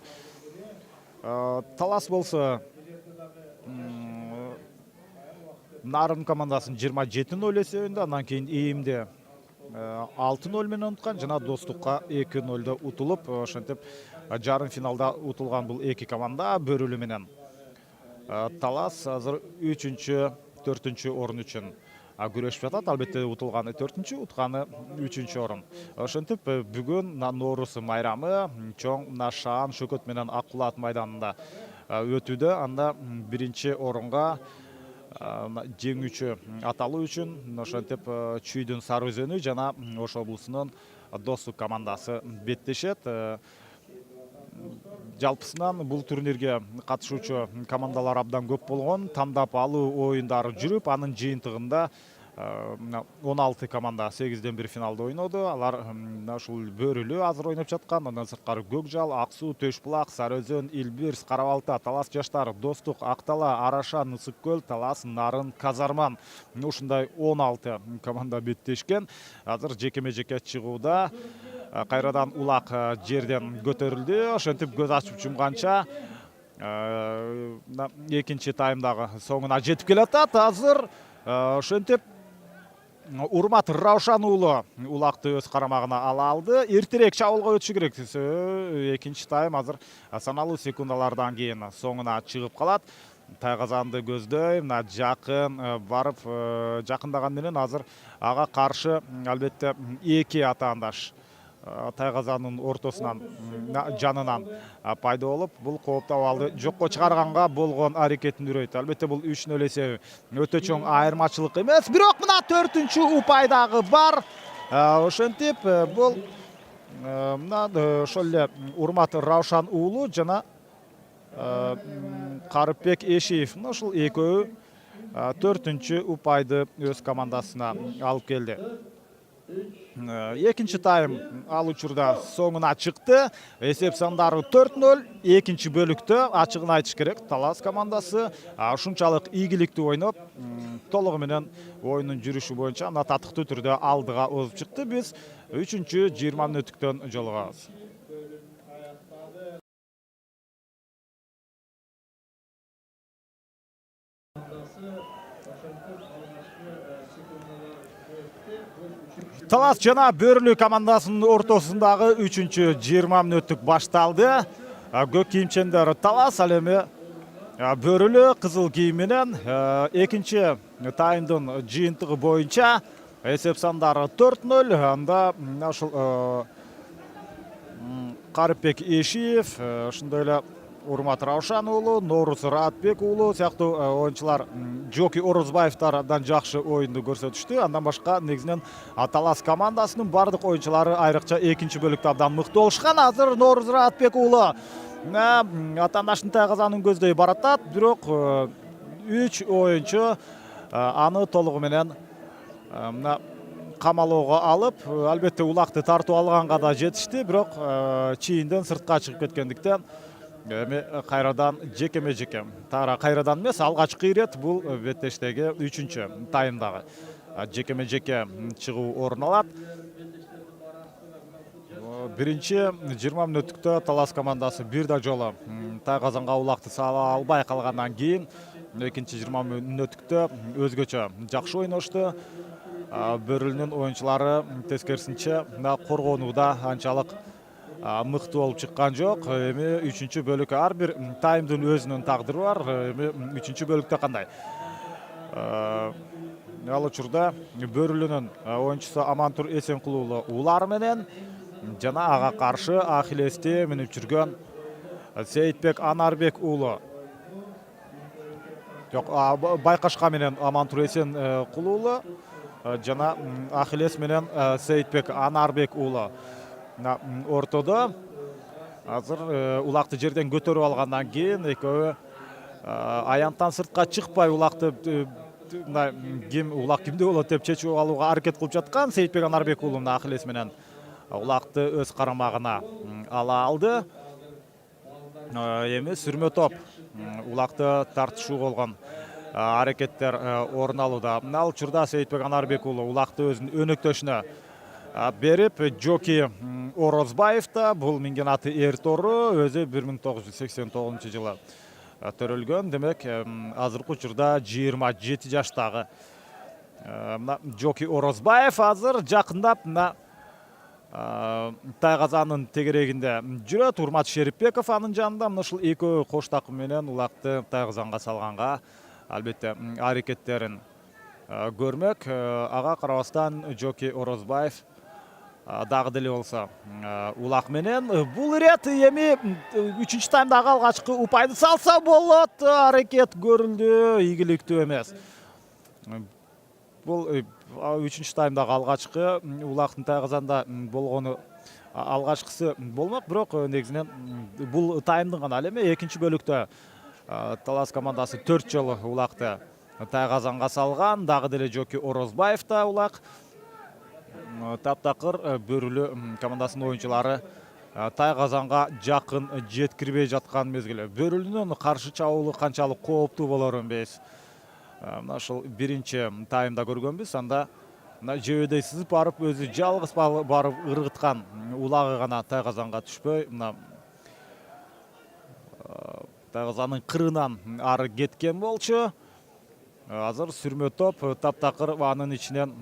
Талас болсо Нарын командасын 27-0 эсебинде, андан кийин Ийимде 6-0 менен уткан жана Достукка 2-0 утулуп, ошентип жарым финалда утулган бул эки команда. Бөрүлүү менен Талас азыр 3-4 орун үчүн күрөшүп жатат. Албетте утулганы 4-чү, утканы 3-чү орун. Ошентип бүгүн Ноорус майрамы чоң Шаан Шөкөт менен Аккулаат майданында өтүүдө. Анда биринчи орунга жеңүүчү аталуу үчүн ошентип Чүйдүн Сары Өзөнү жана Ош облусунун Достук командасы беттешет. Жалпысынан бул турнирге катышуучу командалар абдан көп болгон. Тандап алуу оюндары жүрүп, анын жыйынтыгында 16 команда 8-1 финалда ойноду. Алар ушул Бөрүлүү азыр ойноп жаткан, андан сырткары Көкжал, Ак Суу, Төш Булак, Сары Өзөн, Илбирс, Кара Балта, Талас жаштар, Достук, Актала, Араша, Нысык көл, Талас, Нарын, Казарман. Ушундай 16 команда беттешкен. Азыр жекеме жеке чыгууда кайрадан улак жерден көтөрүлдү. Ошентип көз ачып жумганча экинчи таймдагы соңуна жетип келатат. Азыр ошентип Урмат Раушан уулу улакты өз карамагына ала алды. Эртерээк чабуулга өтүшү керек. Экинчи тайм азыр саналуу секундалардан кийин соңуна чыгып калат. Тайгазанды көздөй, жакын барып жакындаган менен азыр ага каршы албетте эки атаандаш Тайгазанын ортосунан жанынан пайда болуп, бул кооптуу абалды жокко чыгарганга болгон аракетин үрөйт. Албетте бул 3-0 эсеби өтө чоң айырмачылык эмес, бирок мына 4-чү упай дагы бар. Ошентип бул мына ошол эле Урмат Раушан уулу жана Карыпбек Эшиев, ушул экөө 4-чү упайды өз командасына алып келди. Экинчи тайм ал учурда соңуна чыкты. Эсеп сандары 4-0. Экинчи бөлүктө ачыгын айтыш керек, Талас командасы ушунчалык ийгиликтүү ойноп, толугу менен оюнун жүрүшү боюнча татыктуу түрдө алдыга озуп чыкты. Биз 3-20 мүнөттүктөн жолугабыз. Талас жана Бөрүлүү командасынын ортосундагы 3-20 мүнөттүк башталды. Көк кийимчендер Талас, ал эми Бөрүлүү кызыл кийим менен экинчи таймдын жыйынтыгы боюнча эсеп сандары 4-0. Анда ушул Карыпбек Эшиев, ошондой эле Урмат Раушан уулу, Норус Раатбек уулу сыяктуу оюнчулар Жоки Орозбаевдардан жакшы оюнду көрсөтүштү. Андан башка негизинен Талас командасынын бардык оюнчулары айрыкча экинчи бөлүктө абдан мыкты болушкан. Азыр Норус Раатбек уулу атаандаштын тайгазанын көздөй баратат, бирок 3 оюнчу аны толугу менен камалоого алып, албетте улакты тартып алганга да жетишти, бирок чийинден сыртка чыгып кеткендиктен эми кайрадан жекеме-жеке. Тагыра кайрадан эмес, алгачкы ирет бул беттештеги 3-чү таймдагы жекеме-жеке чыгуу орун алат. Биринчи 20 мүнөттүктө Талас командасы бир да жолу тайгазанга улакты сала албай калгандан кийин экинчи 20 мүнөттүктө өзгөчө жакшы ойношту. Бөрүлүнүн оюнчулары тескерисинче коргонууда анчалык мыкты болуп чыккан жок. Эми 3-чү бөлүк ар бир таймдын өзүнүн тагдыры бар. Эми 3-чү бөлүктө кандай? Ал учурда Бөрүлүнүн оюнчусу Амантур Эсенкулуулу уулары менен жана ага каршы Ахиллести минип жүргөн Сейитбек Анарбек уулу. Жок, Байкашка менен Амантур Эсенкулуулу жана Ахиллес менен Сейитбек Анарбек уулу. Ортодо азыр улакты жерден көтөрүп алгандан кийин экөө аянттан сыртка чыкпай улакты улак кимде болот деп чечип алууга аракет кылып жаткан. Сейитбек Анарбек уулу Ахиллес менен улакты өз карамагына ала алды. Эми сүрмө топ улакты тартышуу болгон аракеттер орун алууда. Ал учурда Сейитбек Анарбек уулу улакты өзүнүн өнөктөшүнө берип, Жоки Орозбаевда, бул минген аты Эртору, өзү 1989 жылы төрөлгөн. Демек, азыркы учурда 27 жаштагы Жоки Орозбаев азыр жакындап тайгазанын тегерегинде жүрөт. Урмат Шерипбеков анын жанында ушул экөө кош такым менен улакты тайгазанга салганга албетте аракеттерин көрмөк. Ага карабастан Жоки Орозбаев дагы деле болсо улак менен бул ирет эми 3-чү таймдагы алгачкы упайды салса болот. Аракет көрүлдү, ийгиликтүү эмес. Бул 3-чү таймдагы алгачкы улактын тайгазанда болгону алгачкысы болмок, бирок негизинен бул таймдын гана. Ал эми экинчи бөлүктө Талас командасы 4 жолу улакты тайгазанга салган. Дагы деле Жоки Орозбаевда улак. Таптакыр Бөрүлү командасынын оюнчулары тайгазанга жакын жеткирбей жаткан мезгили. Бөрүлүнүн каршы чабуулу канчалык кооптуу болорун биз ушул биринчи таймда көргөнбүз. Анда жебедей сызып барып, өзү жалгыз барып ыргыткан улагы гана тайгазанга түшпөй, тайгазанын кырынан ары кеткен болчу. Азыр сүрмө топ таптакыр анын ичинен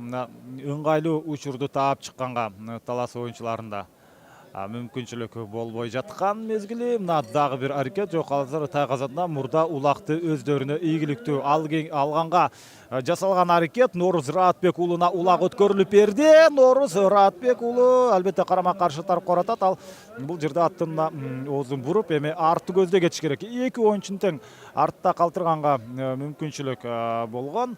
ыңгайлуу учурду таап чыкканга Талас оюнчуларында мүмкүнчүлүк болбой жаткан мезгили. Дагы бир аракет жок. Азыр тайгазанда мурда улакты өздөрүнө ийгиликтүү алганга жасалган аракет. Норус Раатбек уулуна улак өткөрүлүп берди. Норус Раатбек уулу албетте карама каршы тарапка оратат. Ал бул жерде аттын оозун буруп, эми артты көздөй кетиш керек. Эки оюнчуну тең артта калтырганга мүмкүнчүлүк болгон.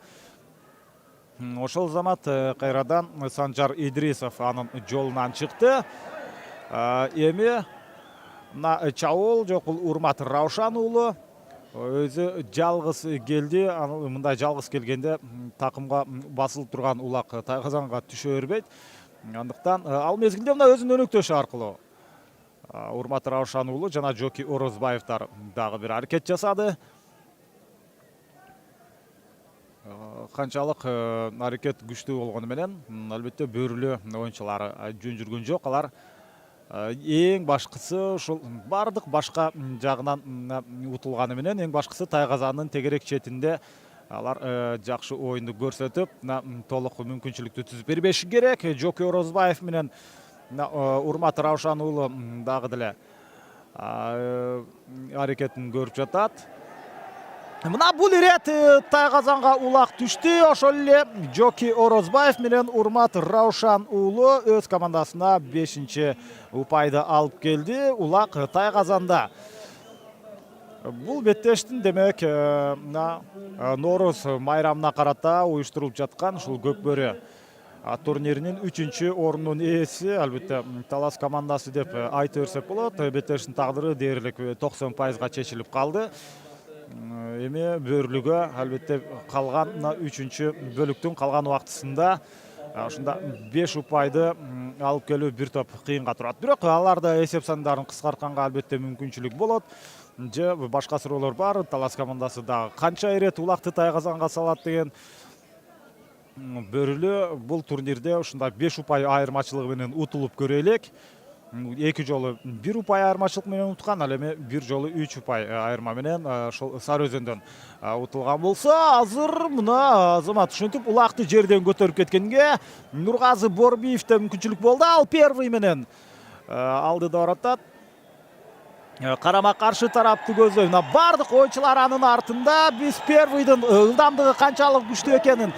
Ошол замат кайрадан Санжар Идрисов анын жолунан чыкты. Эми чабуул жок, бул Урмат Раушан уулу өзү жалгыз келди. Мындай жалгыз келгенде такымга басылып турган улак тайгазанга түшө бербейт. Андыктан ал мезгилде мына өзүнүн өнөктөшү аркылуу Урмат Раушан уулу жана Жоки Орозбаевдар дагы бир аракет жасады. Канчалык аракет күчтүү болгону менен албетте Бөрүлү оюнчулары жөн жүргөн жок. Алар эң башкысы ушул бардык башка жагынан утулганы менен эң башкысы тайгазанын тегерек четинде алар жакшы оюнду көрсөтүп, толук мүмкүнчүлүктү түзүп бербеши керек. Жоки Орозбаев менен Урмат Раушан уулу дагы деле аракетин көрүп жатат. Мына бул ирет тайгазанга улак түштү. Ошол эле Жоки Орозбаев менен Урмат Раушан уулу өз командасына 5-чи упайды алып келди. Улак тайгазанда. Бул беттештин демек Нооруз майрамына карата уюштурулуп жаткан ушул Көкбөрү турниринин 3-чү орунунун ээси, албетте Талас командасы деп айта берсек болот. Беттештин тагдыры дээрлик 90%га чечилип калды. Эми Бөрлүгө албетте калган 3-чү бөлүктүн калган убактысында ушунда 5 упайды алып келүү бир топ кыйынга турат. Бирок аларда эсеп сандарын кыскартканга албетте мүмкүнчүлүк болот. Же башка суроолор бар. Талас командасы дагы канча ирет улакты тайгазанга салат деген. Бөрлү бул турнирде ушундай 5 упай айырмачылыгы менен утулуп көрө элек. 2 жолу 1 упай айырмачылык менен уткан, ал эми 1 жолу 3 упай айырма менен ошол Сары Өзөндөн утулган болсо, азыр мына Азамат ушинтип улакты жерден көтөрүп кеткенге Нургазы Борбиевде мүмкүнчүлүк болду. Ал первый менен алдыда баратат. Карама каршы тарапты көздөйм. Бардык ойчулар анын артында. Биз первыйдын ылдамдыгы канчалык күчтүү экенин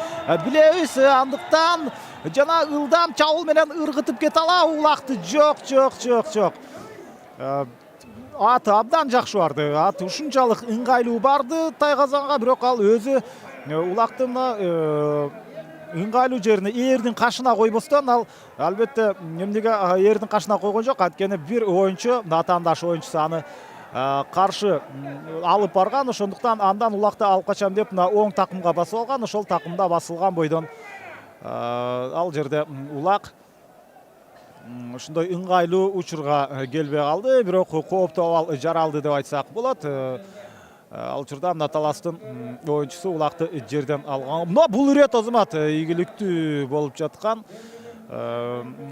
билебиз. Андыктан жана ылдам чабуул менен ыргытып кете ала улакты. Жок. Аты абдан жакшы барды. Аты ушунчалык ыңгайлуу барды тайгазанга, бирок ал өзү улактын ыңгайлуу жерине эрдин кашына койбостон ал албетте эмнеге эрдин кашына койгон жок, анткени бир оюнчу, атаандаш оюнчусу аны каршы алып барган, ошондуктан андан улакты алып качам деп оң такымга басып алган. Ошол такымда басылган бойдон ал жерде улак ушундай ыңгайлуу учурга келбей калды, бирок кооптуу абал жаралды деп айтсак болот. Ал учурда мына Таластын оюнчусу улакты жерден алган. Мына бул ирет Азамат ийгиликтүү болуп жаткан.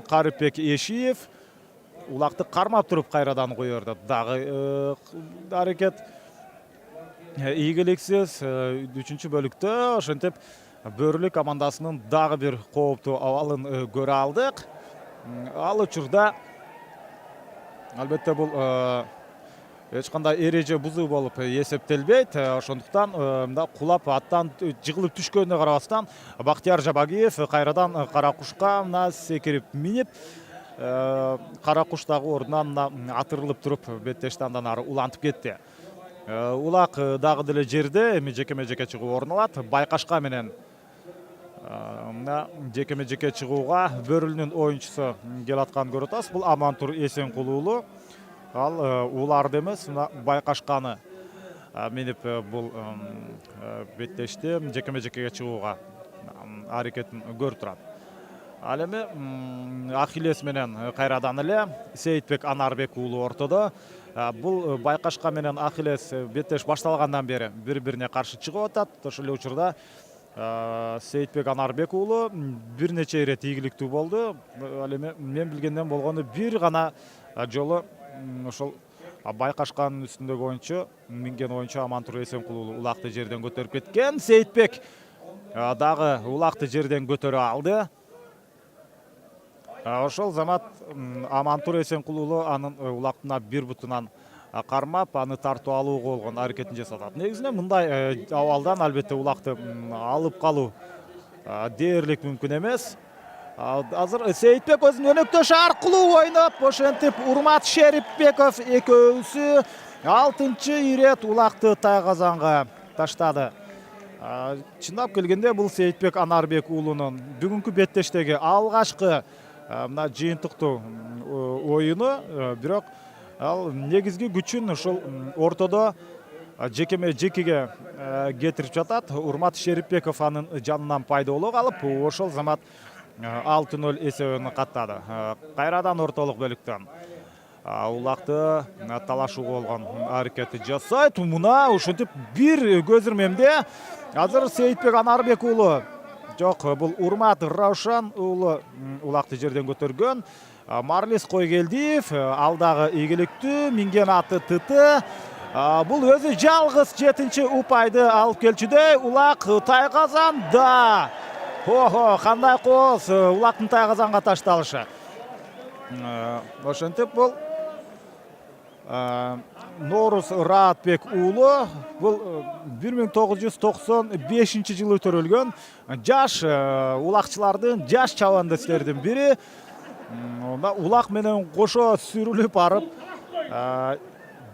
Карипбек Эшиев улакты кармап туруп кайрадан кое берди. Дагы аракет ийгиликсиз. 3-чү бөлүктө ошентип Бөрлү командасынын дагы бир кооптуу абалын көрө алдык. Ал учурда албетте бул эч кандай эреже бузуу болуп эсептелбейт. Ошондуктан мында кулап аттан жыгылып түшкөнүнө карабастан Бактияр Жабагиев кайрадан кара кушка секирип минип, кара куш дагы ордунан атырылып туруп беттешти андан ары улантып кетти. Улак дагы деле жерде эми жекеме-жеке чыгуу орун алат. Байкашка менен жекеме-жеке чыгууга Бөрлүнүн оюнчусу келатканын көрүп атабыз. Бул Амантур Эсенкулуулу. Ал уларды эмес, Байкашканы минип бул беттешти жекеме-жекеге чыгууга аракетин көрүп турат. Ал эми Ахиллес менен кайрадан эле Сейитбек Анарбек уулу ортодо. Бул Байкашка менен Ахиллес беттеш башталгандан бери бири-бирине каршы чыгып атат. Ошол эле учурда Сейитбек Анарбек уулу бир нече ирет ийгиликтүү болду. Ал эми мен билгенден болгону бир гана жолу ошол Байкашканын үстүндөгү оюнчу, минген оюнчу Амантур Эсенкулуу улакты жерден көтөрүп кеткен. Сейитбек дагы улакты жерден көтөрө алды. Ошол замат Амантур Эсенкулуу анын улактына бир бутунан кармап, аны тартып алууга болгон аракетин жасатат. Негизинен мындай абалдан албетте улакты алып калуу дээрлик мүмкүн эмес. Азыр Сейитбек өзүнүн өнөктөшү аркылуу ойноп, ошентип Урмат Шерипбеков экөөсү 6-чы ирет улакты тайгазанга таштады. Чындап келгенде бул Сейитбек Анарбек уулунун бүгүнкү беттештеги алгачкы мына жыйынтыктуу оюну, бирок ал негизги күчүн ошол ортодо жекеме-жекеге кетирип жатат. Урмат Шерипбеков анын жанынан пайда боло калып, ошол замат 6-0 эсебин каттады. Кайрадан ортолук бөлүктөн улакты талашууга болгон аракети жасайт. Мына ушинтип бир көз ирмемде азыр Сейитбек Анарбек уулу, жок, бул Урмат Раушан уулу улакты жерден көтөргөн. Марлис Койгелдиев алдагы ийгиликтүү, минген аты Тыты. Бул өзү жалгыз 7-чи упайды алып келчүдөй. Улак тайгазанда. Охо, кандай кооз улактын тайгазанга ташталышы. Ошентип бул Нооруз Раатбек уулу, бул 1995-жылы төрөлгөн жаш улакчылардын, жаш чабандестердин бири. Улак менен кошо сүрүлүп барып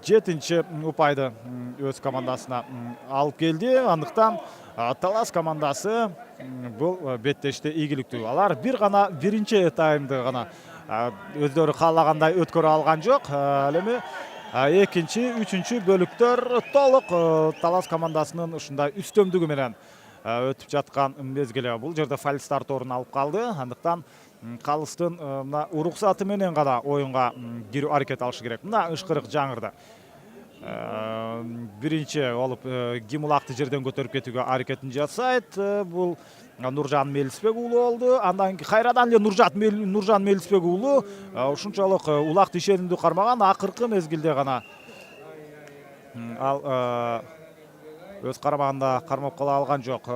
7-нчи упайды өз командасына алып келди. Андыктан Талас командасы бул беттеште ийгиликтүү. Алар бир гана биринчи таймды гана өздөрү каалагандай өткөрө алган жок. Ал эми экинчи, үчүнчү бөлүктөр толук Талас командасынын ушундай үстөмдүгү менен өтүп жаткан мезгили. Бул жерде фальстарт орун алып калды. Андыктан калыстын мына уруксаты менен гана оюнга кирүү аракет алышы керек. Мына ышкырык жаңырды. Биринчи болуп ким улакты жерден көтөрүп кетүүгө аракетин жасайт. Бул Нуржан Мелисбек уулу болду. Андан кайрадан эле Нуржан Мелисбек уулу ушунчалык улакты ишенимдүү кармаган, акыркы мезгилде гана ал өз карамагында кармап кала алган жок.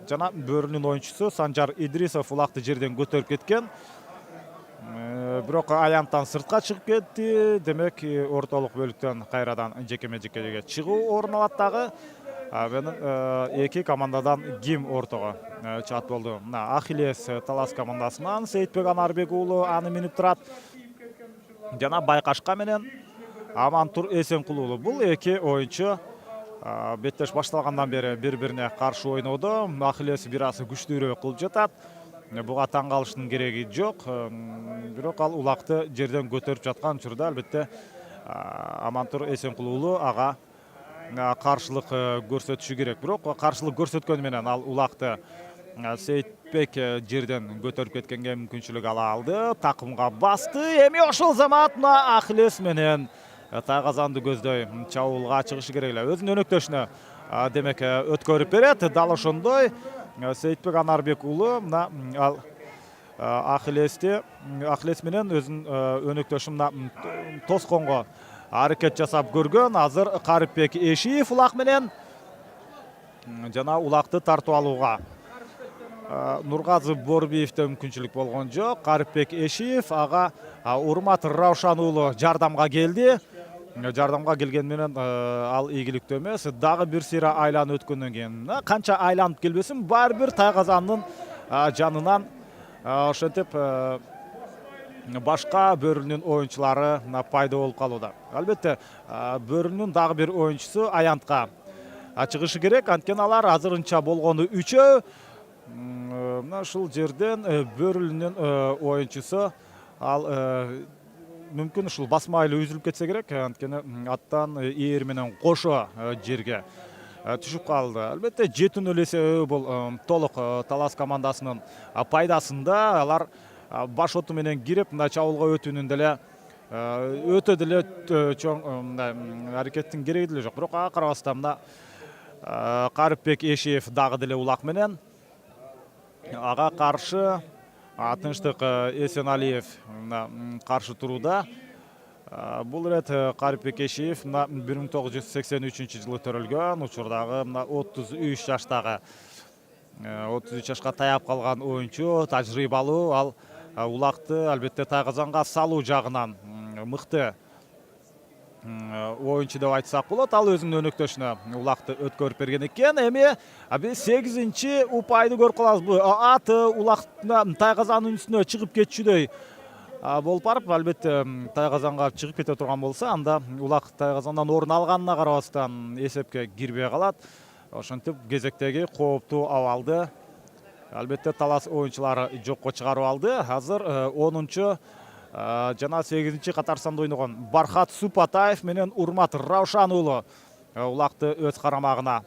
Жана Бөрүнүн оюнчусу Санжар Идрисов улакты жерден көтөрүп кеткен. Бирок аянттан сыртка чыгып кетти. Демек ортолук бөлүктөн кайрадан жекеме-жекеге чыгуу орун алат дагы. Менин эки командадан ким ортого чат болду. Мына Ахилес Талас командасынан Сейитбек Анарбек уулу аны минип турат. Жана Байкашка менен Амантур Эсенкул уулу. Бул эки оюнчу беттеш башталгандан бери бири-бирине каршы ойнодо. Ахилес бир аз күчтүүрөөк кылып жатат. Буга таң калыштын кереги жок. Бирок ал улакты жерден көтөрүп жаткан учурда албетте Амантур Эсенкул уулу ага каршылык көрсөтүшү керек. Бирок каршылык көрсөткөнү менен ал улакты Сейитбек жерден көтөрүп кеткенге мүмкүнчүлүк ала алды. Такымга басты. Эми ошол замат мына Ахилес менен Тайгазанды көздөй чабуулга чыгышы керек эле. Өзүнүн өнөктөшүнө демек өткөрүп берет. Дал ошондой Сейитбек Анарбек уулу мына ал Ахилес менен өзүнүн өнөктөшүн тосконго аракет жасап көргөн. Азыр Карипбек Эшиев улак менен жана улакты тартып алууга Нургазы Борбиевде мүмкүнчүлүк болгон жок. Карипбек Эшиев ага Урмат Раушан уулу жардамга келди. Жардамга келген менен ал ийгиликтүү эмес. Дагы бир сыйра айлан өткөндөн кийин канча айланып келбесин, баары бир Тайгазандын жанынан ошентип башка Бөрүнүн оюнчулары пайда болуп калууда. Албетте Бөрүнүн дагы бир оюнчусу аянтка чыгышы керек. Анткени алар азырынча болгону 3-өө. Мына ушул жерден Бөрүнүн оюнчусу ал мүмкүн ушул басмайлы үзүлүп кетсе керек. Анткени аттан ээр менен кошо жерге түшүп калды. Албетте жетүүнүн элеси бул толук Талас командасынын пайдасында. Алар баш оту менен кирип мындай чабуулга өтүүнүн деле өтө деле чоң аракеттин кереги деле жок. Бирок ага карабастан мына Карипбек Эшиев дагы деле улак менен ага каршы Тынчтык Эсеналиев каршы турууда. Бул ирет Карипбек Эшиев 1983-жылы төрөлгөн. Учурдагы 33 жаштагы 33 жашка таяп калган оюнчу, тажрыйбалуу. Ал улакты албетте Тайгазанга салуу жагынан мыкты оюнчу деп айтсак болот. Ал өзүнүн өнөктөшүнө улакты өткөрүп берген экен. Эми биз 8-нчи упайды көрүп калабызбы? Аты улактына Тайгазандын үстүнө чыгып кетчүдөй болуп барып, албетте Тайгазанга чыгып кете турган болсо, анда улак Тайгазандан орун алганына карабастан эсепке кирбей калат. Ошентип кезектеги кооптуу абалды албетте Талас оюнчулары жокко чыгарып алды. Азыр 10-нчу жана 8-нчи катар санда ойногон Бархат Супатаев менен Урмат Раушан уулу улакты өз карамагына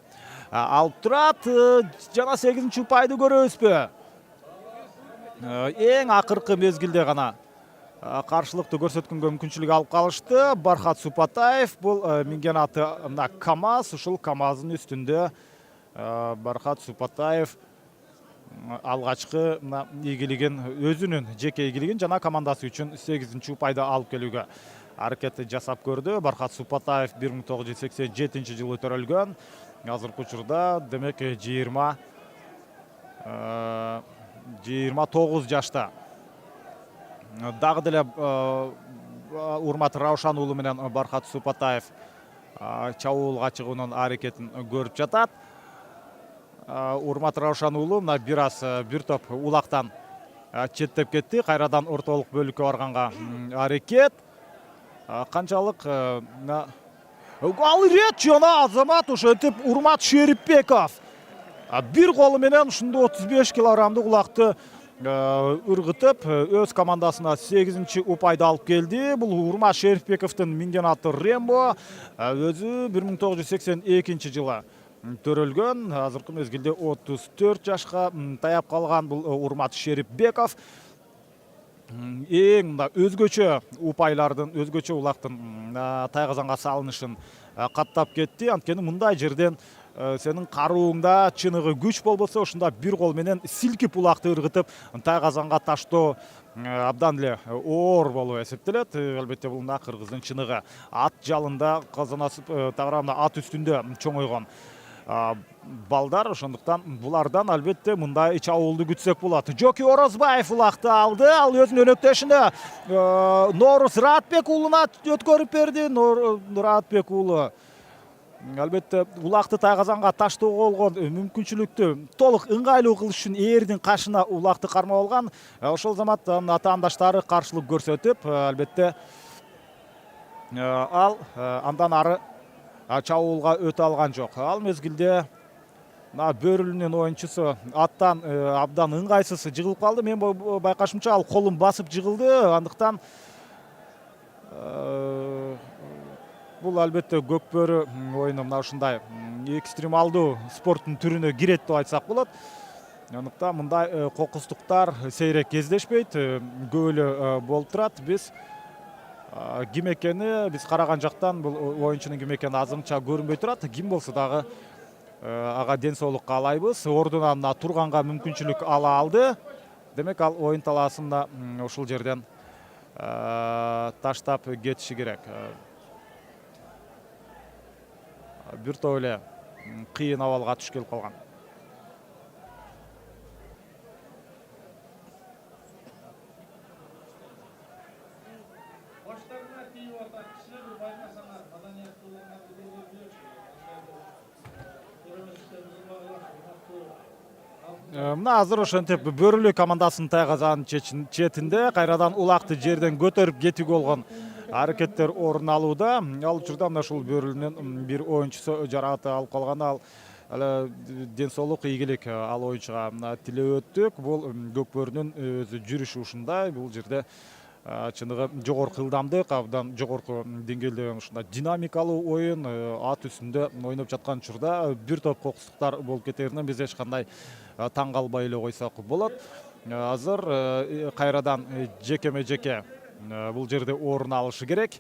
алып турат. Жана 8-нчи упайды көрөбүзбү? Эң акыркы мезгилде гана каршылыкты көрсөткөнгө мүмкүнчүлүк алып калышты. Бархат Супатаев бул минген аты КамАЗ. Ушул КамАЗдын үстүндө Бархат Супатаев алгачкы ийгилигин, өзүнүн жеке ийгилигин жана командасы үчүн 8-нчи упайды алып келүүгө аракет жасап көрдү. Бархат Супатаев 1987-жылы төрөлгөн. Азыркы учурда демек 29 жашта. Дагы деле Урмат Раушан уулу менен Бархат Супатаев чабуулга чыгуунун аракетин көрүп жатат. Урмат Раушан уулу бир топ улактан четтеп кетти. Кайрадан ортолук бөлүккө барганга аракет. Канчалык Ал ирет жана Азамат ошентип Урмат Шерипбеков. Бир колу менен ушунда 35 килограммдык улакты ыргытып, өз командасына 8-чи упайды алып келди. Бул Урмат Шерипбековдун минген аты Рембо. Өзү 1982 жылы төрөлгөн. Азыркы мезгилде 34 жашка таяп калган бул Урмат Шерипбеков. Эң өзгөчө упайлардын, өзгөчө улактын тайгазанга салынышын каттап кетти. Анткени мындай жерден сенин карууңда чыныгы күч болбосо, ушунда бир кол менен силкип улакты ыргытып тайгазанга таштоо абдан эле оор болуп эсептелет. Албетте бул кыргыздын чыныгы. Ат жалында казанасып, тагыраамда ат үстүндө чоңойгон балдар, ошондуктан булардан албетте мындай чабуулду күтсөк болот. Жоки Орозбаев улакты алды. Ал өзүнүн өнөктөшүнө Норус Ратбек уулуна өткөрүп берди. Ратбек уулу албетте улакты тайгазанга таштоого болгон мүмкүнчүлүктү толук ыңгайлуу кылыш үчүн ээрдин кашына улакты кармап алган. Ошол заматтан атаандаштары каршылык көрсөтүп, албетте ал андан ары чабуулга өтө алган жок. Ал мезгилде бөрүлүнүн оюнчусу аттан абдан ыңгайсыз жыгылып калды. Мен байкашымча ал колун басып жыгылды. Андыктан бул албетте көкбөрү оюну мына ушундай экстремалдуу спорттун түрүнө кирет деп айтсак болот. Андыктан мындай кокустуктар сейрек кездешпейт, көп эле болуп турат. Биз ким экени, биз караган жактан бул оюнчунун ким экени азырынча көрүнбөй турат. Ким болсо дагы ага ден соолук каалайбыз. Ордунан турганга мүмкүнчүлүк ала алды. Демек ал оюн талаасында ушул жерден таштап кетиши керек. Бир топ эле кыйын абалга туш келип калган. Мына азыр ошентип бөрүлүү командасынын тайгазанын четинде кайрадан улакты жерден көтөрүп кетүүгө болгон аракеттер орун алууда. Ал учурда мына ушул бөрүлүүнүн бир оюнчусу жаракат алып калган. Ал ден соолук, ийгилик ал оюнчуга тилеп өттүк. Бул көкбөрүнүн өзү жүрүшү ушундай. Бул жерде чыныгы жогорку ылдамдык, абдан жогорку деңгээлде ушундай динамикалуу оюн ат үстүндө ойноп жаткан учурда бир топ кокустуктар болуп кетеринен биз эч кандай таң калбай эле койсок болот. Азыр кайрадан жекеме жеке бул жерде орун алышы керек.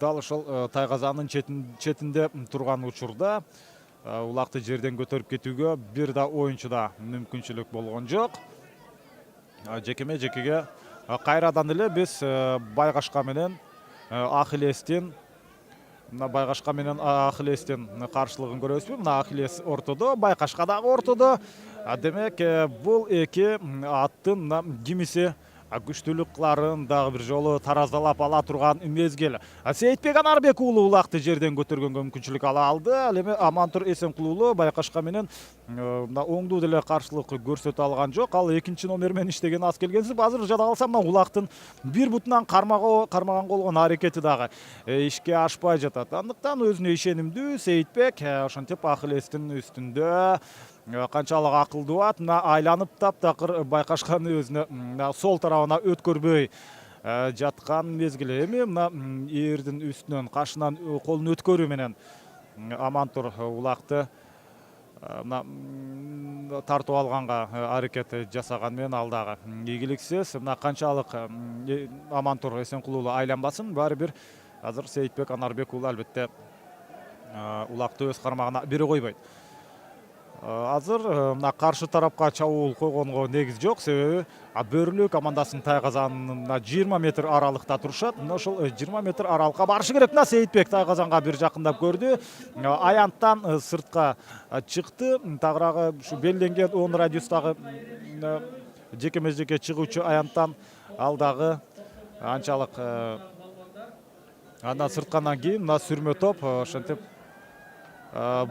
Дал ошол тайгазанын четинде турган учурда улакты жерден көтөрүп кетүүгө бир да оюнчуда мүмкүнчүлүк болгон жок. Жекеме жекеге кайрадан эле биз Байгашка менен Ахиллестин каршылыгын көрөбүзбү? Мына Ахиллес ортодо, Байкашка дагы ортодо. Демек, бул эки аттын кимиси күчтүүлүкларын дагы бир жолу таразалап ала турган мезгил. Сейитбек Анарбек уулу улакты жерден көтөргөнгө мүмкүнчүлүк ала алды. Ал эми Амантур Эсенкул уулу Байкашка менен оңдуу деле каршылык көрсөтө алган жок. Ал экинчи номер менен иштеген аз келгенсип, азыр жада калса мына улактын бир бутунан кармаганга болгон аракети дагы ишке ашпай жатат. Андыктан өзүнө ишенимдүү Сейитбек ошентип Ахиллестин үстүндө канчалык акылдуу ат, мына айланып таптакыр Байкашканы өзүнө сол тарабына өткөрбөй жаткан мезгил. Эми мына ээрдин үстүнөн кашынан колун өткөрүү менен Амантур улакты мына тартып алганга аракет жасаган менен ал дагы ийгиликсиз. Мына канчалык Амантур Эсенкул уулу айланбасын, баары бир азыр Сейитбек Анарбек уулу албетте улакты өз кармагына бере койбойт. Азыр мына каршы тарапка чабуул койгонго негиз жок, себеби бөрүлүү командасынын тайгазанына 20 метр аралыкта турушат. Мына ошол 20 метр аралыкка барышы керек. Мына Сейитбек тайгазанга бир жакындап көрдү. Аянттан сыртка чыкты. Тагыраагы ушу белгиленген 10 радиустагы жекеме жеке чыгуучу аянттан ал дагы анчалык андан сырткандан кийин мына сүрмө топ ошентип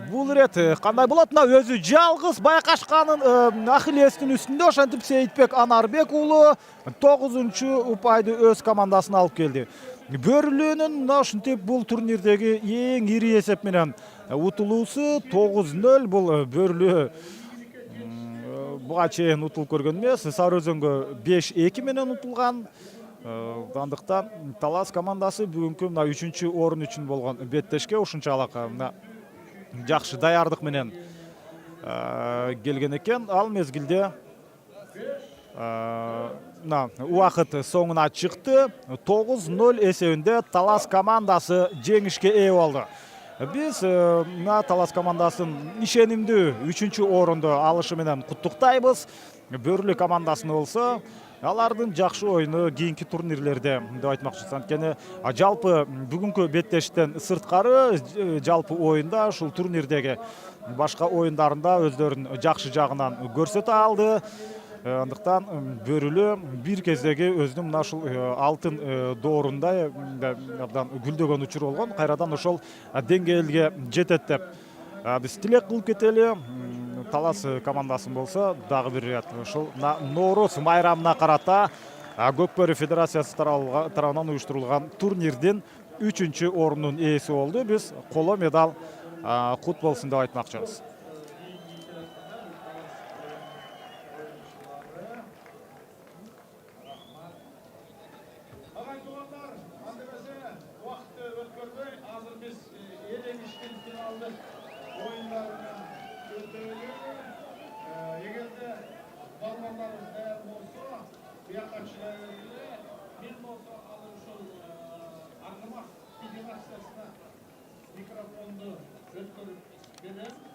бул ирет кандай болот? Мына өзү жалгыз Байкашканын Ахиллестин үстүндө ошентип Сейитбек Анарбек уулу 9-упайды өз командасына алып келди. Бөрүлүүнүн мына ушинтип бул турнирдеги эң ири эсеп менен утулуусу 9-0. Бул Бөрүлүү буга чейин утулуп көргөн эмес. Сары-Өзөнгө 5-2 менен утулган. Андыктан Талас командасы бүгүнкү мына 3-орун үчүн болгон беттешке ушунчалык мына жакшы даярдык менен келген экен. Ал мезгилде мына убакыт соңуна чыкты. 9-0 эсебинде Талас командасы жеңишке ээ болду. Биз мына Талас командасын ишенимдүү 3-орунду алышы менен куттуктайбыз. Бөрүлүү командасын болсо алардын жакшы оюну кийинки турнирлерде деп айтмакчыбыз. Анткени жалпы бүгүнкү беттештен сырткары жалпы оюнда ушул турнирдеги башка оюндарында өздөрүн жакшы жагынан көрсөтө алды. Андыктан Бөрүлүү бир кездеги өзүнүн мына ушул алтын доорундай абдан гүлдөгөн учур болгон. Кайрадан ошол деңгээлге жетет деп биз тилек кылып кетели. Талас командасын болсо дагы бир рет ушул Нооруз майрамына карата Көкбөрү Федерациясы тарабынан уюштурулган турнирдин 3-орунун ээси болду. Биз коло медаль кут болсун деп айтмакчыбыз. Mikrofondu ötkürüp beren